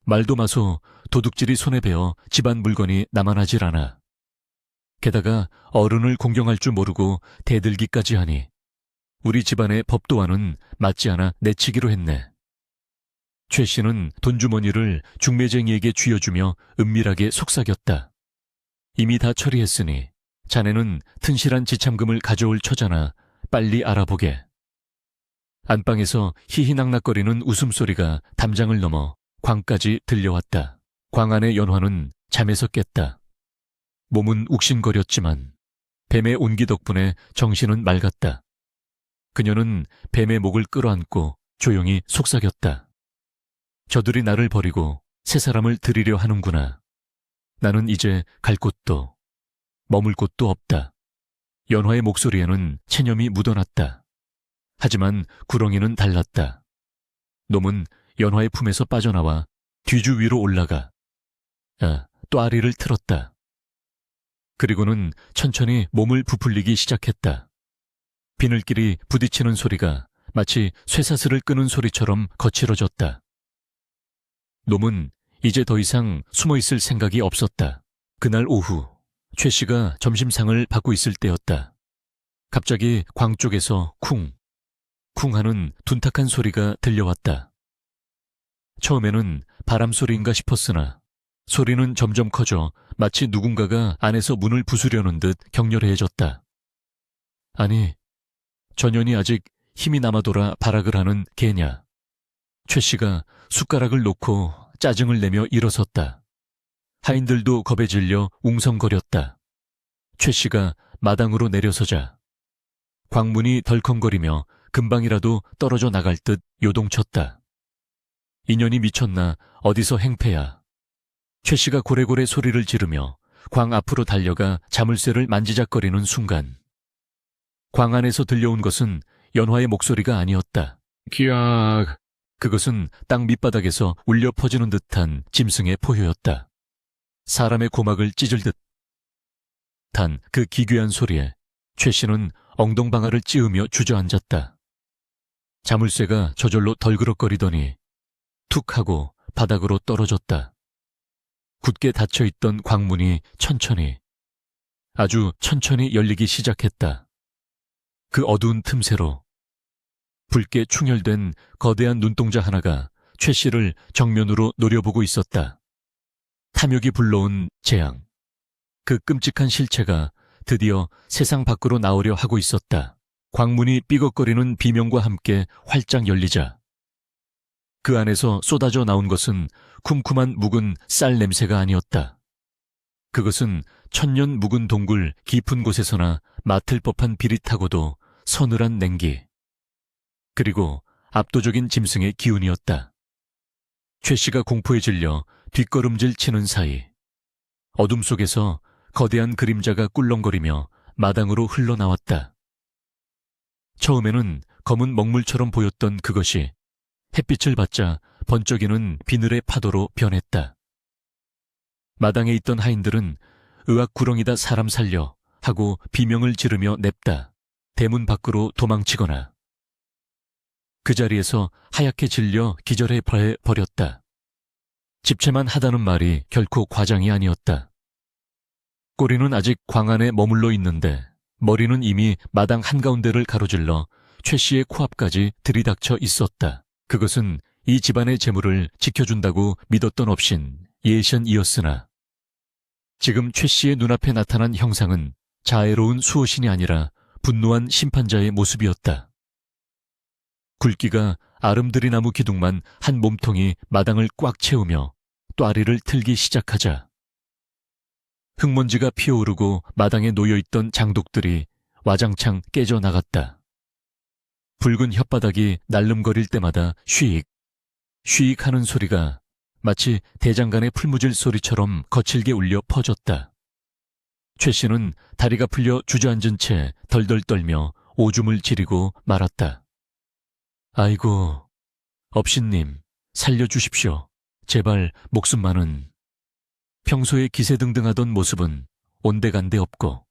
말도 마소 도둑질이 손에 베어 집안 물건이 남아나질 않아. 게다가 어른을 공경할 줄 모르고 대들기까지 하니 우리 집안의 법도와는 맞지 않아 내치기로 했네. 최 씨는 돈주머니를 중매쟁이에게 쥐어주며 은밀하게 속삭였다. 이미 다 처리했으니 자네는 튼실한 지참금을 가져올 처자나 빨리 알아보게. 안방에서 희희낙낙거리는 웃음소리가 담장을 넘어 광까지 들려왔다. 광 안의 연화는 잠에서 깼다. 몸은 욱신거렸지만 뱀의 온기 덕분에 정신은 맑았다. 그녀는 뱀의 목을 끌어안고 조용히 속삭였다. 저들이 나를 버리고 새 사람을 들이려 하는구나. 나는 이제 갈 곳도 머물 곳도 없다. 연화의 목소리에는 체념이 묻어났다. 하지만 구렁이는 달랐다. 놈은 연화의 품에서 빠져나와 뒤주 위로 올라가 또아리를 틀었다. 그리고는 천천히 몸을 부풀리기 시작했다. 비늘끼리 부딪히는 소리가 마치 쇠사슬을 끄는 소리처럼 거칠어졌다. 놈은 이제 더 이상 숨어있을 생각이 없었다. 그날 오후 최 씨가 점심상을 받고 있을 때였다. 갑자기 광 쪽에서 쿵 하는 둔탁한 소리가 들려왔다. 처음에는 바람 소리인가 싶었으나 소리는 점점 커져 마치 누군가가 안에서 문을 부수려는 듯 격렬해졌다. 아니, 전현이 아직 힘이 남아돌아 발악을 하는 개냐. 최 씨가 숟가락을 놓고 짜증을 내며 일어섰다. 하인들도 겁에 질려 웅성거렸다. 최 씨가 마당으로 내려서자 광문이 덜컹거리며 금방이라도 떨어져 나갈 듯 요동쳤다. 인연이 미쳤나 어디서 행패야. 최 씨가 고래고래 소리를 지르며 광 앞으로 달려가 자물쇠를 만지작거리는 순간 광 안에서 들려온 것은 연화의 목소리가 아니었다. 기악. 그것은 땅 밑바닥에서 울려 퍼지는 듯한 짐승의 포효였다. 사람의 고막을 찢을 듯한 그 기괴한 소리에 최 씨는 엉덩방아를 찌으며 주저앉았다. 자물쇠가 저절로 덜그럭거리더니 툭 하고 바닥으로 떨어졌다. 굳게 닫혀있던 광문이 아주 천천히 열리기 시작했다. 그 어두운 틈새로 붉게 충혈된 거대한 눈동자 하나가 최 씨를 정면으로 노려보고 있었다. 탐욕이 불러온 재앙. 그 끔찍한 실체가 드디어 세상 밖으로 나오려 하고 있었다. 광문이 삐걱거리는 비명과 함께 활짝 열리자 그 안에서 쏟아져 나온 것은 쿰쿰한 묵은 쌀 냄새가 아니었다. 그것은 천년 묵은 동굴 깊은 곳에서나 맡을 법한 비릿하고도 서늘한 냉기. 그리고 압도적인 짐승의 기운이었다. 최 씨가 공포에 질려 뒷걸음질 치는 사이 어둠 속에서 거대한 그림자가 꿀렁거리며 마당으로 흘러나왔다. 처음에는 검은 먹물처럼 보였던 그것이 햇빛을 받자 번쩍이는 비늘의 파도로 변했다. 마당에 있던 하인들은 의학 구렁이다 사람 살려 하고 비명을 지르며 냅다 대문 밖으로 도망치거나 그 자리에서 하얗게 질려 기절해 버렸다. 집채만 하다는 말이 결코 과장이 아니었다. 꼬리는 아직 광 안에 머물러 있는데 머리는 이미 마당 한가운데를 가로질러 최 씨의 코앞까지 들이닥쳐 있었다. 그것은 이 집안의 재물을 지켜준다고 믿었던 업신 예션이었으나 지금 최 씨의 눈앞에 나타난 형상은 자애로운 수호신이 아니라 분노한 심판자의 모습이었다. 굵기가 아름드리나무 기둥만 한 몸통이 마당을 꽉 채우며 또아리를 틀기 시작하자 흙먼지가 피어오르고 마당에 놓여있던 장독들이 와장창 깨져 나갔다. 붉은 혓바닥이 날름거릴 때마다 쉬익 하는 소리가 마치 대장간의 풀무질 소리처럼 거칠게 울려 퍼졌다. 최 씨는 다리가 풀려 주저앉은 채 덜덜 떨며 오줌을 지리고 말았다. 아이고, 업신님, 살려주십시오. 제발 목숨만은. 평소에 기세등등하던 모습은 온데간데 없고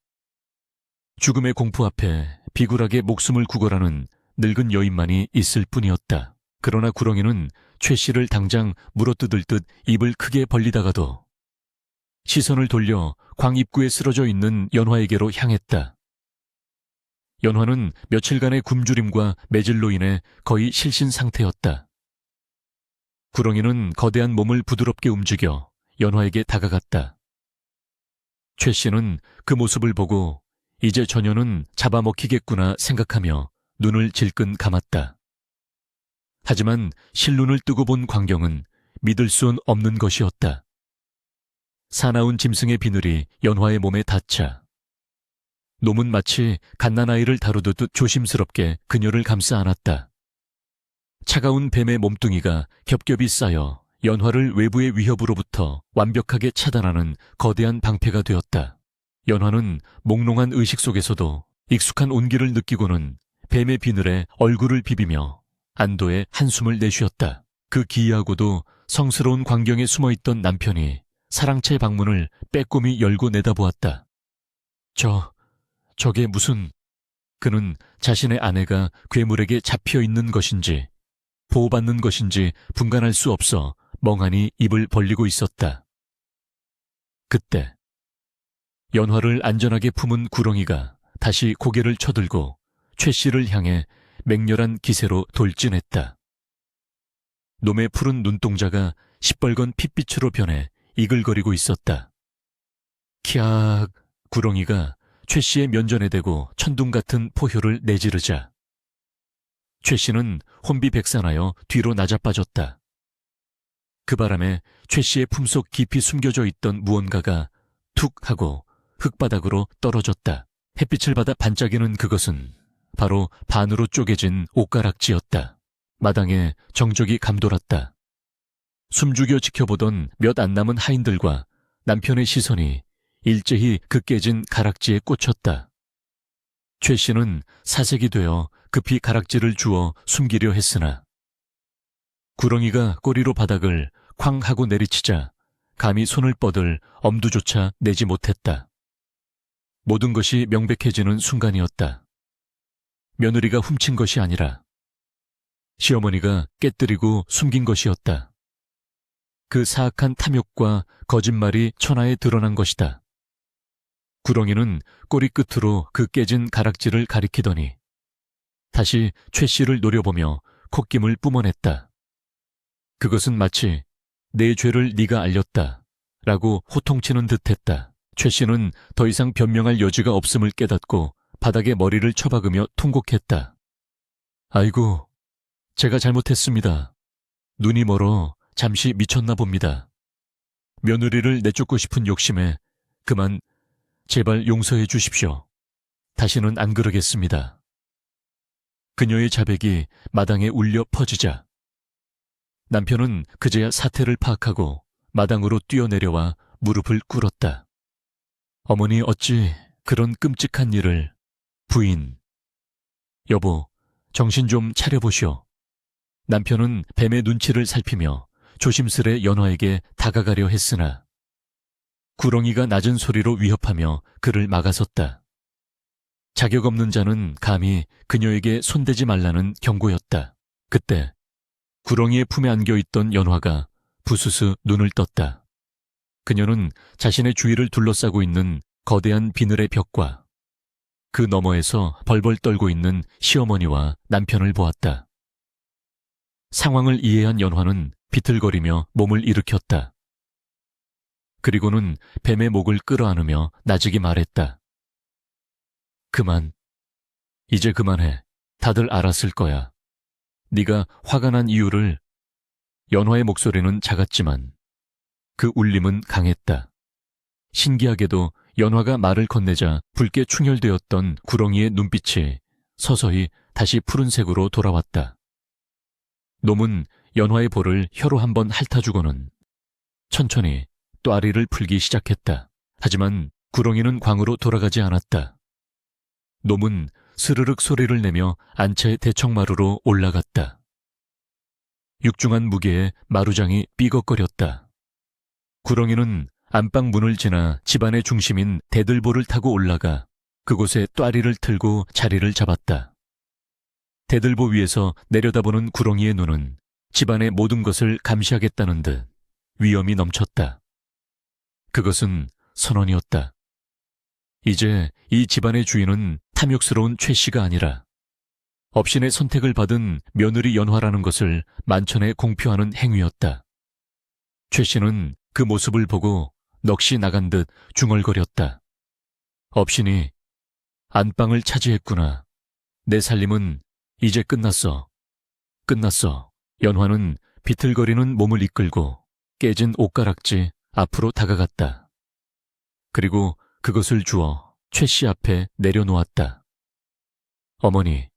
죽음의 공포 앞에 비굴하게 목숨을 구걸하는 늙은 여인만이 있을 뿐이었다. 그러나 구렁이는 최 씨를 당장 물어뜯을 듯 입을 크게 벌리다가도 시선을 돌려 광 입구에 쓰러져 있는 연화에게로 향했다. 연화는 며칠간의 굶주림과 매질로 인해 거의 실신 상태였다. 구렁이는 거대한 몸을 부드럽게 움직여 연화에게 다가갔다. 최 씨는 그 모습을 보고 이제 저녀는 잡아먹히겠구나 생각하며 눈을 질끈 감았다. 하지만 실눈을 뜨고 본 광경은 믿을 수 없는 것이었다. 사나운 짐승의 비늘이 연화의 몸에 닿자 놈은 마치 갓난아이를 다루듯 조심스럽게 그녀를 감싸 안았다. 차가운 뱀의 몸뚱이가 겹겹이 쌓여 연화를 외부의 위협으로부터 완벽하게 차단하는 거대한 방패가 되었다. 연화는 몽롱한 의식 속에서도 익숙한 온기를 느끼고는 뱀의 비늘에 얼굴을 비비며 안도의 한숨을 내쉬었다. 그 기이하고도 성스러운 광경에 숨어있던 남편이 사랑채 방문을 빼꼼히 열고 내다보았다. 저게 무슨... 그는 자신의 아내가 괴물에게 잡혀있는 것인지 보호받는 것인지 분간할 수 없어 멍하니 입을 벌리고 있었다. 그때 연화를 안전하게 품은 구렁이가 다시 고개를 쳐들고 최 씨를 향해 맹렬한 기세로 돌진했다. 놈의 푸른 눈동자가 시뻘건 핏빛으로 변해 이글거리고 있었다. 키악! 구렁이가 최 씨의 면전에 대고 천둥 같은 포효를 내지르자 최 씨는 혼비백산하여 뒤로 낮아빠졌다. 그 바람에 최 씨의 품속 깊이 숨겨져 있던 무언가가 툭 하고 흙바닥으로 떨어졌다. 햇빛을 받아 반짝이는 그것은 바로 반으로 쪼개진 옷가락지였다. 마당에 정적이 감돌았다. 숨죽여 지켜보던 몇 안 남은 하인들과 남편의 시선이 일제히 그 깨진 가락지에 꽂혔다. 최 씨는 사색이 되어 급히 가락지를 주워 숨기려 했으나 구렁이가 꼬리로 바닥을 쾅 하고 내리치자 감히 손을 뻗을 엄두조차 내지 못했다. 모든 것이 명백해지는 순간이었다. 며느리가 훔친 것이 아니라 시어머니가 깨뜨리고 숨긴 것이었다. 그 사악한 탐욕과 거짓말이 천하에 드러난 것이다. 구렁이는 꼬리 끝으로 그 깨진 가락지를 가리키더니 다시 최 씨를 노려보며 콧김을 뿜어냈다. 그것은 마치 내 죄를 네가 알렸다 라고 호통치는 듯했다. 최 씨는 더 이상 변명할 여지가 없음을 깨닫고 바닥에 머리를 쳐박으며 통곡했다. 아이고, 제가 잘못했습니다. 눈이 멀어 잠시 미쳤나 봅니다. 며느리를 내쫓고 싶은 욕심에 그만 제발 용서해 주십시오. 다시는 안 그러겠습니다. 그녀의 자백이 마당에 울려 퍼지자 남편은 그제야 사태를 파악하고 마당으로 뛰어내려와 무릎을 꿇었다. 어머니 어찌 그런 끔찍한 일을... 부인. 여보, 정신 좀 차려보시오. 남편은 뱀의 눈치를 살피며 조심스레 연화에게 다가가려 했으나 구렁이가 낮은 소리로 위협하며 그를 막아섰다. 자격 없는 자는 감히 그녀에게 손대지 말라는 경고였다. 그때 구렁이의 품에 안겨있던 연화가 부스스 눈을 떴다. 그녀는 자신의 주위를 둘러싸고 있는 거대한 비늘의 벽과 그 너머에서 벌벌 떨고 있는 시어머니와 남편을 보았다. 상황을 이해한 연화는 비틀거리며 몸을 일으켰다. 그리고는 뱀의 목을 끌어안으며 나직이 말했다. 그만. 이제 그만해. 다들 알았을 거야. 네가 화가 난 이유를... 연화의 목소리는 작았지만 그 울림은 강했다. 신기하게도 연화가 말을 건네자 붉게 충혈되었던 구렁이의 눈빛이 서서히 다시 푸른색으로 돌아왔다. 놈은 연화의 볼을 혀로 한번 핥아주고는 천천히 또아리를 풀기 시작했다. 하지만 구렁이는 광으로 돌아가지 않았다. 놈은 스르륵 소리를 내며 안채 대청마루로 올라갔다. 육중한 무게에 마루장이 삐걱거렸다. 구렁이는 안방 문을 지나 집안의 중심인 대들보를 타고 올라가 그곳에 또아리를 틀고 자리를 잡았다. 대들보 위에서 내려다보는 구렁이의 눈은 집안의 모든 것을 감시하겠다는 듯 위험이 넘쳤다. 그것은 선원이었다. 이제 이 집안의 주인은 탐욕스러운 최 씨가 아니라 업신의 선택을 받은 며느리 연화라는 것을 만천에 공표하는 행위였다. 최 씨는 그 모습을 보고 넋이 나간 듯 중얼거렸다. 업신이 안방을 차지했구나. 내 살림은 이제 끝났어. 끝났어. 연화는 비틀거리는 몸을 이끌고 깨진 옷가락지 앞으로 다가갔다. 그리고 그것을 주어 최 씨 앞에 내려놓았다. 어머니,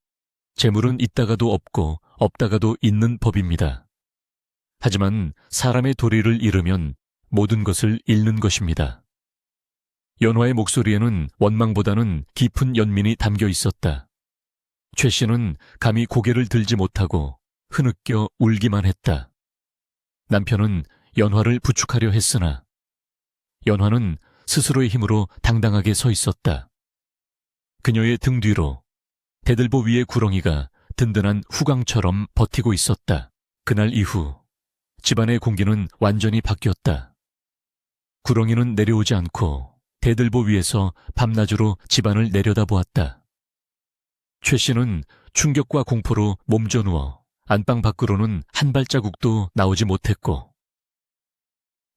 재물은 있다가도 없고 없다가도 있는 법입니다. 하지만 사람의 도리를 잃으면 모든 것을 잃는 것입니다. 연화의 목소리에는 원망보다는 깊은 연민이 담겨 있었다. 최 씨는 감히 고개를 들지 못하고 흐느껴 울기만 했다. 남편은 연화를 부축하려 했으나 연화는 스스로의 힘으로 당당하게 서 있었다. 그녀의 등 뒤로 대들보 위의 구렁이가 든든한 후광처럼 버티고 있었다. 그날 이후 집안의 공기는 완전히 바뀌었다. 구렁이는 내려오지 않고 대들보 위에서 밤낮으로 집안을 내려다보았다. 최 씨는 충격과 공포로 몸져 누워 안방 밖으로는 한 발자국도 나오지 못했고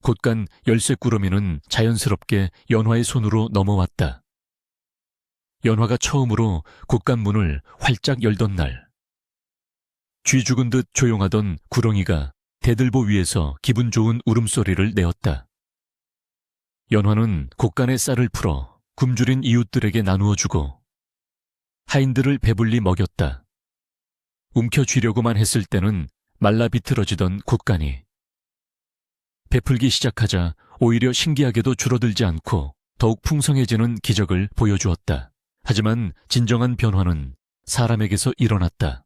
곧간 열쇠꾸러미는 자연스럽게 연화의 손으로 넘어왔다. 연화가 처음으로 곳간 문을 활짝 열던 날, 쥐 죽은 듯 조용하던 구렁이가 대들보 위에서 기분 좋은 울음소리를 내었다. 연화는 곳간의 쌀을 풀어 굶주린 이웃들에게 나누어 주고 하인들을 배불리 먹였다. 움켜쥐려고만 했을 때는 말라 비틀어지던 곳간이 베풀기 시작하자 오히려 신기하게도 줄어들지 않고 더욱 풍성해지는 기적을 보여주었다. 하지만 진정한 변화는 사람에게서 일어났다.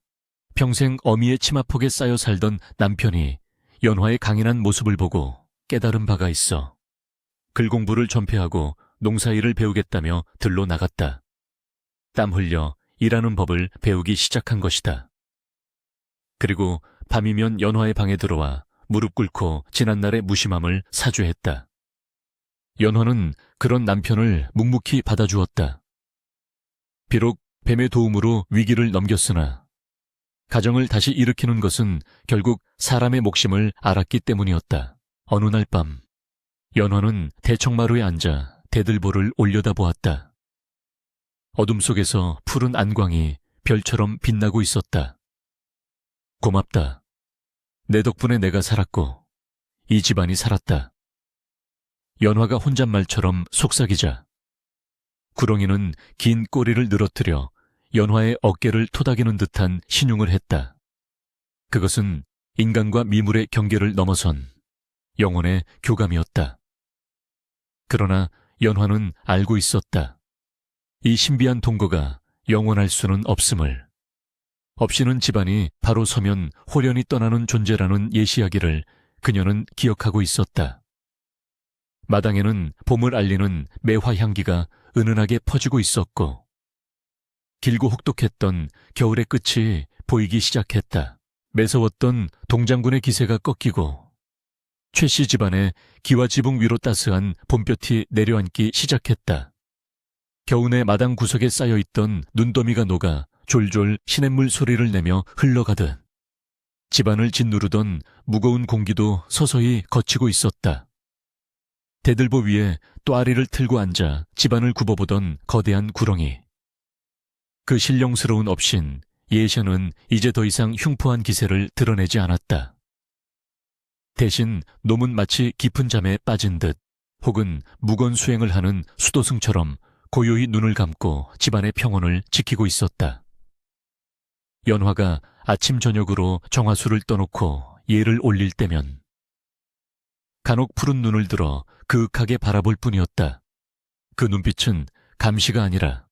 평생 어미의 치마폭에 쌓여 살던 남편이 연화의 강인한 모습을 보고 깨달은 바가 있어 글 공부를 전폐하고 농사일을 배우겠다며 들로 나갔다. 땀 흘려 일하는 법을 배우기 시작한 것이다. 그리고 밤이면 연화의 방에 들어와 무릎 꿇고 지난날의 무심함을 사죄했다. 연화는 그런 남편을 묵묵히 받아주었다. 비록 뱀의 도움으로 위기를 넘겼으나 가정을 다시 일으키는 것은 결국 사람의 목심을 알았기 때문이었다. 어느 날 밤, 연화는 대청마루에 앉아 대들보를 올려다보았다. 어둠 속에서 푸른 안광이 별처럼 빛나고 있었다. 고맙다. 내 덕분에 내가 살았고 이 집안이 살았다. 연화가 혼잣말처럼 속삭이자 구렁이는 긴 꼬리를 늘어뜨려 연화의 어깨를 토닥이는 듯한 신용을 했다. 그것은 인간과 미물의 경계를 넘어선 영혼의 교감이었다. 그러나 연화는 알고 있었다. 이 신비한 동거가 영원할 수는 없음을. 없이는 집안이 바로 서면 홀연히 떠나는 존재라는 예시하기를 그녀는 기억하고 있었다. 마당에는 봄을 알리는 매화 향기가 은은하게 퍼지고 있었고 길고 혹독했던 겨울의 끝이 보이기 시작했다. 매서웠던 동장군의 기세가 꺾이고 최 씨 집안에 기와 지붕 위로 따스한 봄볕이 내려앉기 시작했다. 겨우내 마당 구석에 쌓여있던 눈더미가 녹아 졸졸 시냇물 소리를 내며 흘러가듯 집안을 짓누르던 무거운 공기도 서서히 걷히고 있었다. 대들보 위에 또아리를 틀고 앉아 집안을 굽어보던 거대한 구렁이. 그 신령스러운 업신 예션은 이제 더 이상 흉포한 기세를 드러내지 않았다. 대신 놈은 마치 깊은 잠에 빠진 듯 혹은 무거운 수행을 하는 수도승처럼 고요히 눈을 감고 집안의 평온을 지키고 있었다. 연화가 아침 저녁으로 정화수를 떠놓고 예를 올릴 때면 간혹 푸른 눈을 들어 그윽하게 바라볼 뿐이었다. 그 눈빛은 감시가 아니라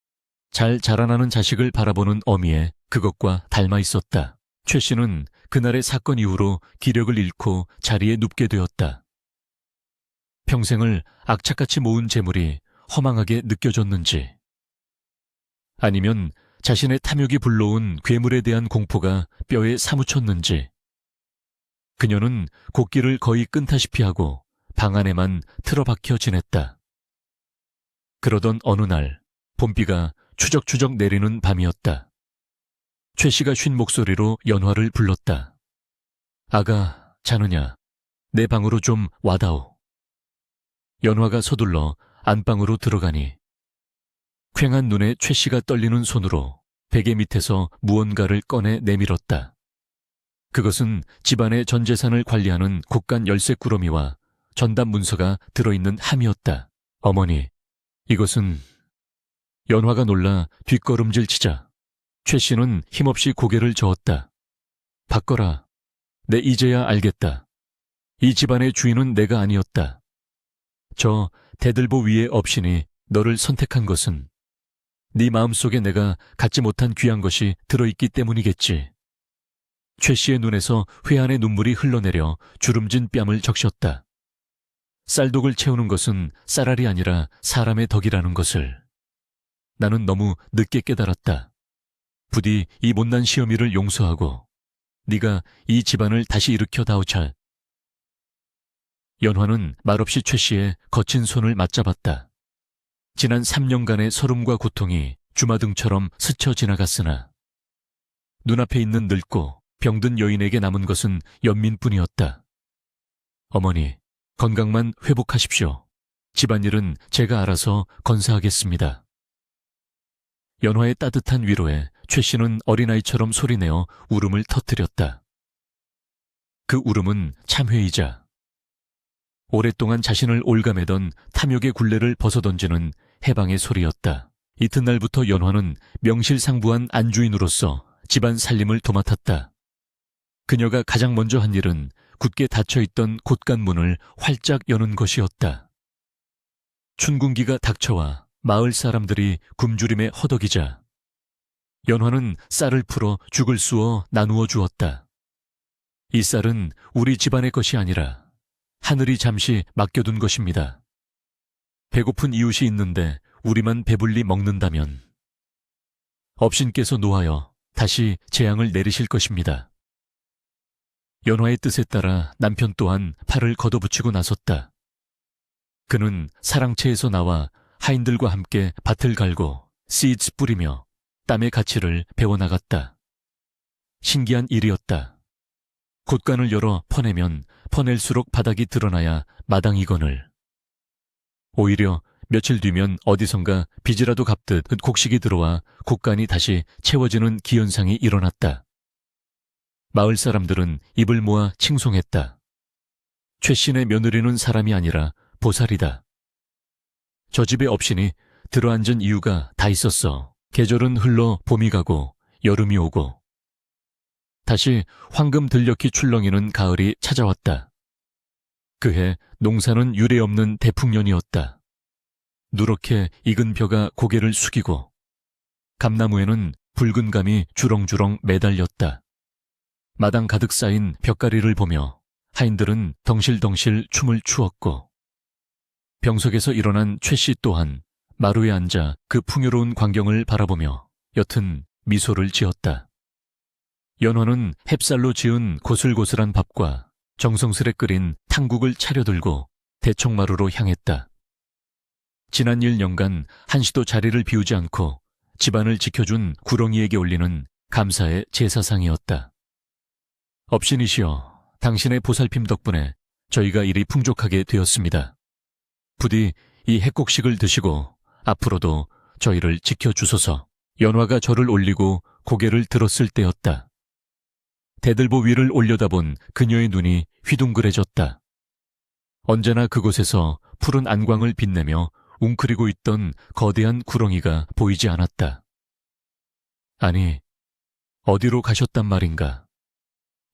잘 자라나는 자식을 바라보는 어미의 그것과 닮아 있었다. 최 씨는 그날의 사건 이후로 기력을 잃고 자리에 눕게 되었다. 평생을 악착같이 모은 재물이 허망하게 느껴졌는지 아니면 자신의 탐욕이 불러온 괴물에 대한 공포가 뼈에 사무쳤는지 그녀는 곡기를 거의 끈다시피 하고 방 안에만 틀어박혀 지냈다. 그러던 어느 날 봄비가 추적추적 내리는 밤이었다. 최 씨가 쉰 목소리로 연화를 불렀다. 아가, 자느냐? 내 방으로 좀 와다오. 연화가 서둘러 안방으로 들어가니 퀭한 눈에 최 씨가 떨리는 손으로 베개 밑에서 무언가를 꺼내 내밀었다. 그것은 집안의 전 재산을 관리하는 곳간 열쇠 꾸러미와 전담 문서가 들어있는 함이었다. 어머니, 이것은... 연화가 놀라 뒷걸음질 치자 최 씨는 힘없이 고개를 저었다. 바꿔라. 내 이제야 알겠다. 이 집안의 주인은 내가 아니었다. 저 대들보 위에 없이니 너를 선택한 것은 네 마음속에 내가 갖지 못한 귀한 것이 들어있기 때문이겠지. 최 씨의 눈에서 회한의 눈물이 흘러내려 주름진 뺨을 적셨다. 쌀독을 채우는 것은 쌀알이 아니라 사람의 덕이라는 것을 나는 너무 늦게 깨달았다. 부디 이 못난 시어미를 용서하고 네가 이 집안을 다시 일으켜 다오차. 연화는 말없이 최 씨의 거친 손을 맞잡았다. 지난 3년간의 서름과 고통이 주마등처럼 스쳐 지나갔으나 눈앞에 있는 늙고 병든 여인에게 남은 것은 연민뿐이었다. 어머니, 건강만 회복하십시오. 집안일은 제가 알아서 건사하겠습니다. 연화의 따뜻한 위로에 최 씨는 어린아이처럼 소리내어 울음을 터뜨렸다. 그 울음은 참회이자 오랫동안 자신을 올가매던 탐욕의 굴레를 벗어던지는 해방의 소리였다. 이튿날부터 연화는 명실상부한 안주인으로서 집안 살림을 도맡았다. 그녀가 가장 먼저 한 일은 굳게 닫혀있던 곳간 문을 활짝 여는 것이었다. 춘궁기가 닥쳐와 마을 사람들이 굶주림에 허덕이자 연화는 쌀을 풀어 죽을 쑤어 나누어 주었다. 이 쌀은 우리 집안의 것이 아니라 하늘이 잠시 맡겨둔 것입니다. 배고픈 이웃이 있는데 우리만 배불리 먹는다면 업신께서 노하여 다시 재앙을 내리실 것입니다. 연화의 뜻에 따라 남편 또한 팔을 걷어붙이고 나섰다. 그는 사랑채에서 나와 하인들과 함께 밭을 갈고 씨앗 뿌리며 땀의 가치를 배워나갔다. 신기한 일이었다. 곳간을 열어 퍼내면 퍼낼수록 바닥이 드러나야 마당이거늘. 오히려 며칠 뒤면 어디선가 빚이라도 갚듯 곡식이 들어와 곳간이 다시 채워지는 기현상이 일어났다. 마을 사람들은 입을 모아 칭송했다. 최 씨네 며느리는 사람이 아니라 보살이다. 저 집에 업신이 들어앉은 이유가 다 있었어. 계절은 흘러 봄이 가고 여름이 오고 다시 황금 들녘이 출렁이는 가을이 찾아왔다. 그해 농사는 유례없는 대풍년이었다. 누렇게 익은 벼가 고개를 숙이고 감나무에는 붉은 감이 주렁주렁 매달렸다. 마당 가득 쌓인 벽가리를 보며 하인들은 덩실덩실 춤을 추었고 병석에서 일어난 최 씨 또한 마루에 앉아 그 풍요로운 광경을 바라보며 옅은 미소를 지었다. 연화는 햅쌀로 지은 고슬고슬한 밥과 정성스레 끓인 탕국을 차려들고 대청마루로 향했다. 지난 1년간 한시도 자리를 비우지 않고 집안을 지켜준 구렁이에게 올리는 감사의 제사상이었다. 업신이시여, 당신의 보살핌 덕분에 저희가 이리 풍족하게 되었습니다. 부디 이 핵곡식을 드시고 앞으로도 저희를 지켜주소서. 연화가 절을 올리고 고개를 들었을 때였다. 대들보 위를 올려다본 그녀의 눈이 휘둥그레졌다. 언제나 그곳에서 푸른 안광을 빛내며 웅크리고 있던 거대한 구렁이가 보이지 않았다. 아니, 어디로 가셨단 말인가?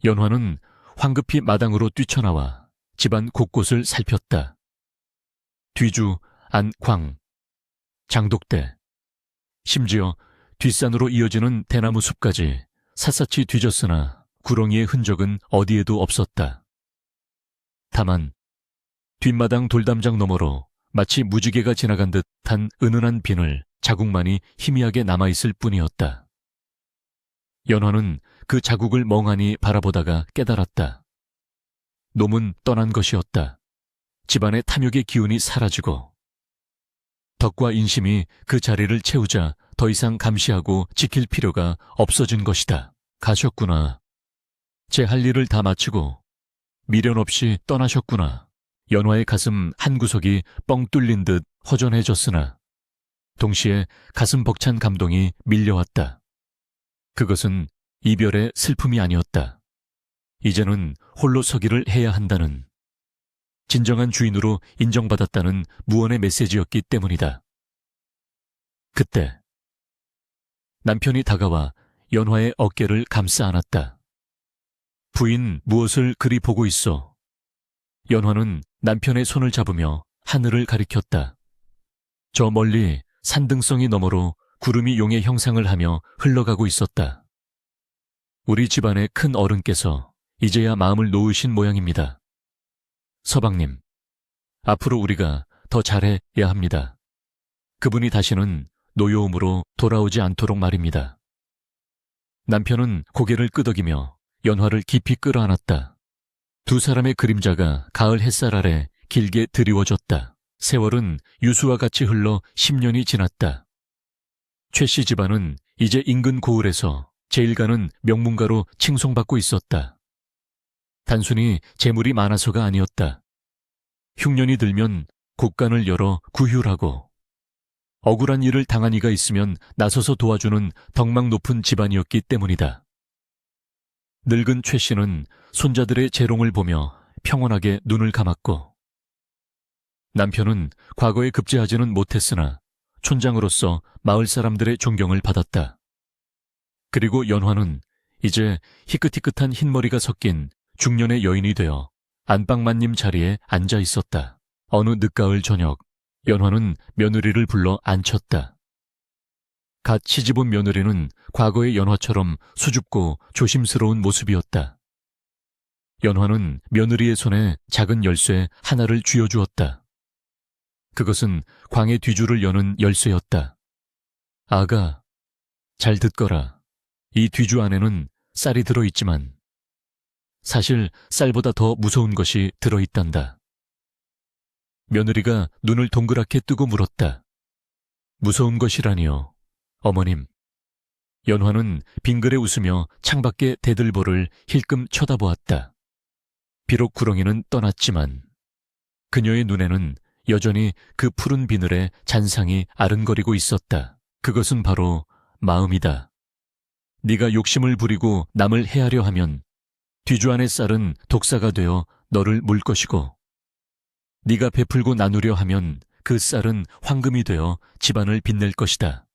연화는 황급히 마당으로 뛰쳐나와 집안 곳곳을 살폈다. 뒤주, 안, 광, 장독대, 심지어 뒷산으로 이어지는 대나무 숲까지 샅샅이 뒤졌으나 구렁이의 흔적은 어디에도 없었다. 다만 뒷마당 돌담장 너머로 마치 무지개가 지나간 듯한 은은한 빛을 자국만이 희미하게 남아있을 뿐이었다. 연화는 그 자국을 멍하니 바라보다가 깨달았다. 놈은 떠난 것이었다. 집안의 탐욕의 기운이 사라지고 덕과 인심이 그 자리를 채우자 더 이상 감시하고 지킬 필요가 없어진 것이다. 가셨구나. 제 할 일을 다 마치고 미련 없이 떠나셨구나. 연화의 가슴 한구석이 뻥 뚫린 듯 허전해졌으나 동시에 가슴 벅찬 감동이 밀려왔다. 그것은 이별의 슬픔이 아니었다. 이제는 홀로 서기를 해야 한다는, 진정한 주인으로 인정받았다는 무언의 메시지였기 때문이다. 그때 남편이 다가와 연화의 어깨를 감싸 안았다. 부인, 무엇을 그리 보고 있어? 연화는 남편의 손을 잡으며 하늘을 가리켰다. 저 멀리 산등성이 너머로 구름이 용의 형상을 하며 흘러가고 있었다. 우리 집안의 큰 어른께서 이제야 마음을 놓으신 모양입니다. 서방님, 앞으로 우리가 더 잘해야 합니다. 그분이 다시는 노여움으로 돌아오지 않도록 말입니다. 남편은 고개를 끄덕이며 연화를 깊이 끌어안았다. 두 사람의 그림자가 가을 햇살 아래 길게 드리워졌다. 세월은 유수와 같이 흘러 10년이 지났다. 최 씨 집안은 이제 인근 고을에서 제일 가는 명문가로 칭송받고 있었다. 단순히 재물이 많아서가 아니었다. 흉년이 들면 곳간을 열어 구휼하고 억울한 일을 당한 이가 있으면 나서서 도와주는 덕망 높은 집안이었기 때문이다. 늙은 최 씨는 손자들의 재롱을 보며 평온하게 눈을 감았고 남편은 과거에 급제하지는 못했으나 촌장으로서 마을 사람들의 존경을 받았다. 그리고 연화는 이제 희끗희끗한 흰머리가 섞인 중년의 여인이 되어 안방마님 자리에 앉아 있었다. 어느 늦가을 저녁, 연화는 며느리를 불러 앉혔다. 갓 시집온 며느리는 과거의 연화처럼 수줍고 조심스러운 모습이었다. 연화는 며느리의 손에 작은 열쇠 하나를 쥐어주었다. 그것은 광의 뒤주를 여는 열쇠였다. 아가, 잘 듣거라. 이 뒤주 안에는 쌀이 들어있지만 사실 쌀보다 더 무서운 것이 들어있단다. 며느리가 눈을 동그랗게 뜨고 물었다. 무서운 것이라니요, 어머님. 연화는 빙그레 웃으며 창밖의 대들보를 힐끔 쳐다보았다. 비록 구렁이는 떠났지만 그녀의 눈에는 여전히 그 푸른 비늘에 잔상이 아른거리고 있었다. 그것은 바로 마음이다. 네가 욕심을 부리고 남을 해하려 하면 뒤주 안의 쌀은 독사가 되어 너를 물 것이고 네가 베풀고 나누려 하면 그 쌀은 황금이 되어 집안을 빛낼 것이다.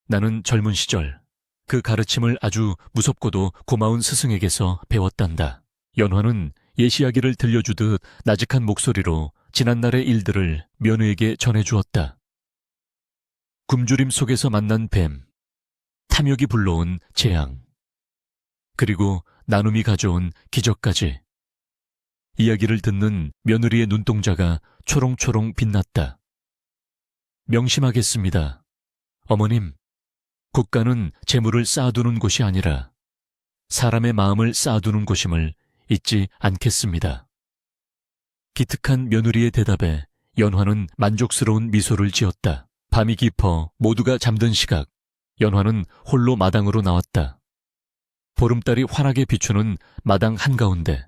나는 젊은 시절 그 가르침을 아주 무섭고도 고마운 스승에게서 배웠단다. 연화는 예시이야기를 들려주듯 나직한 목소리로 지난날의 일들을 며느에게 전해주었다. 굶주림 속에서 만난 뱀, 탐욕이 불러온 재앙, 그리고 나눔이 가져온 기적까지. 이야기를 듣는 며느리의 눈동자가 초롱초롱 빛났다. 명심하겠습니다. 어머님, 국가는 재물을 쌓아두는 곳이 아니라 사람의 마음을 쌓아두는 곳임을 잊지 않겠습니다. 기특한 며느리의 대답에 연화는 만족스러운 미소를 지었다. 밤이 깊어 모두가 잠든 시각, 연화는 홀로 마당으로 나왔다. 보름달이 환하게 비추는 마당 한가운데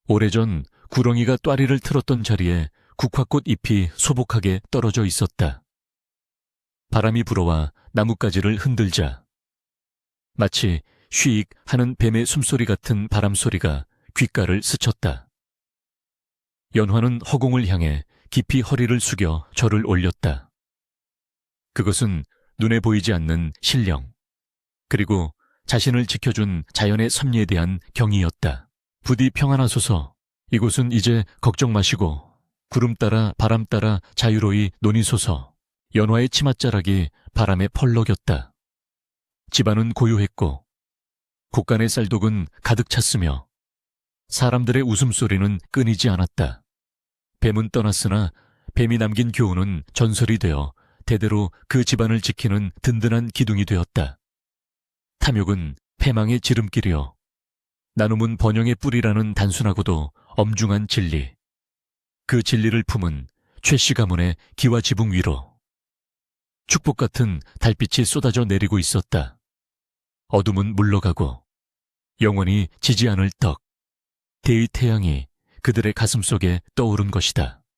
오래전 구렁이가 또아리를 틀었던 자리에 국화꽃 잎이 소복하게 떨어져 있었다. 바람이 불어와 나뭇가지를 흔들자 마치 쉬익 하는 뱀의 숨소리 같은 바람소리가 귓가를 스쳤다. 연화는 허공을 향해 깊이 허리를 숙여 절을 올렸다. 그것은 눈에 보이지 않는 신령, 그리고 자신을 지켜준 자연의 섭리에 대한 경의였다. 부디 평안하소서. 이곳은 이제 걱정 마시고 구름 따라 바람 따라 자유로이 노니소서. 연화의 치맛자락이 바람에 펄럭였다. 집안은 고요했고 곳간의 쌀독은 가득 찼으며 사람들의 웃음소리는 끊이지 않았다. 뱀은 떠났으나 뱀이 남긴 교훈은 전설이 되어 대대로 그 집안을 지키는 든든한 기둥이 되었다. 탐욕은 패망의 지름길이요. 나눔은 번영의 뿌리라는 단순하고도 엄중한 진리. 그 진리를 품은 최씨 가문의 기와 지붕 위로 축복 같은 달빛이 쏟아져 내리고 있었다. 어둠은 물러가고 영원히 지지 않을 떡, 대의 태양이 그들의 가슴 속에 떠오른 것이다.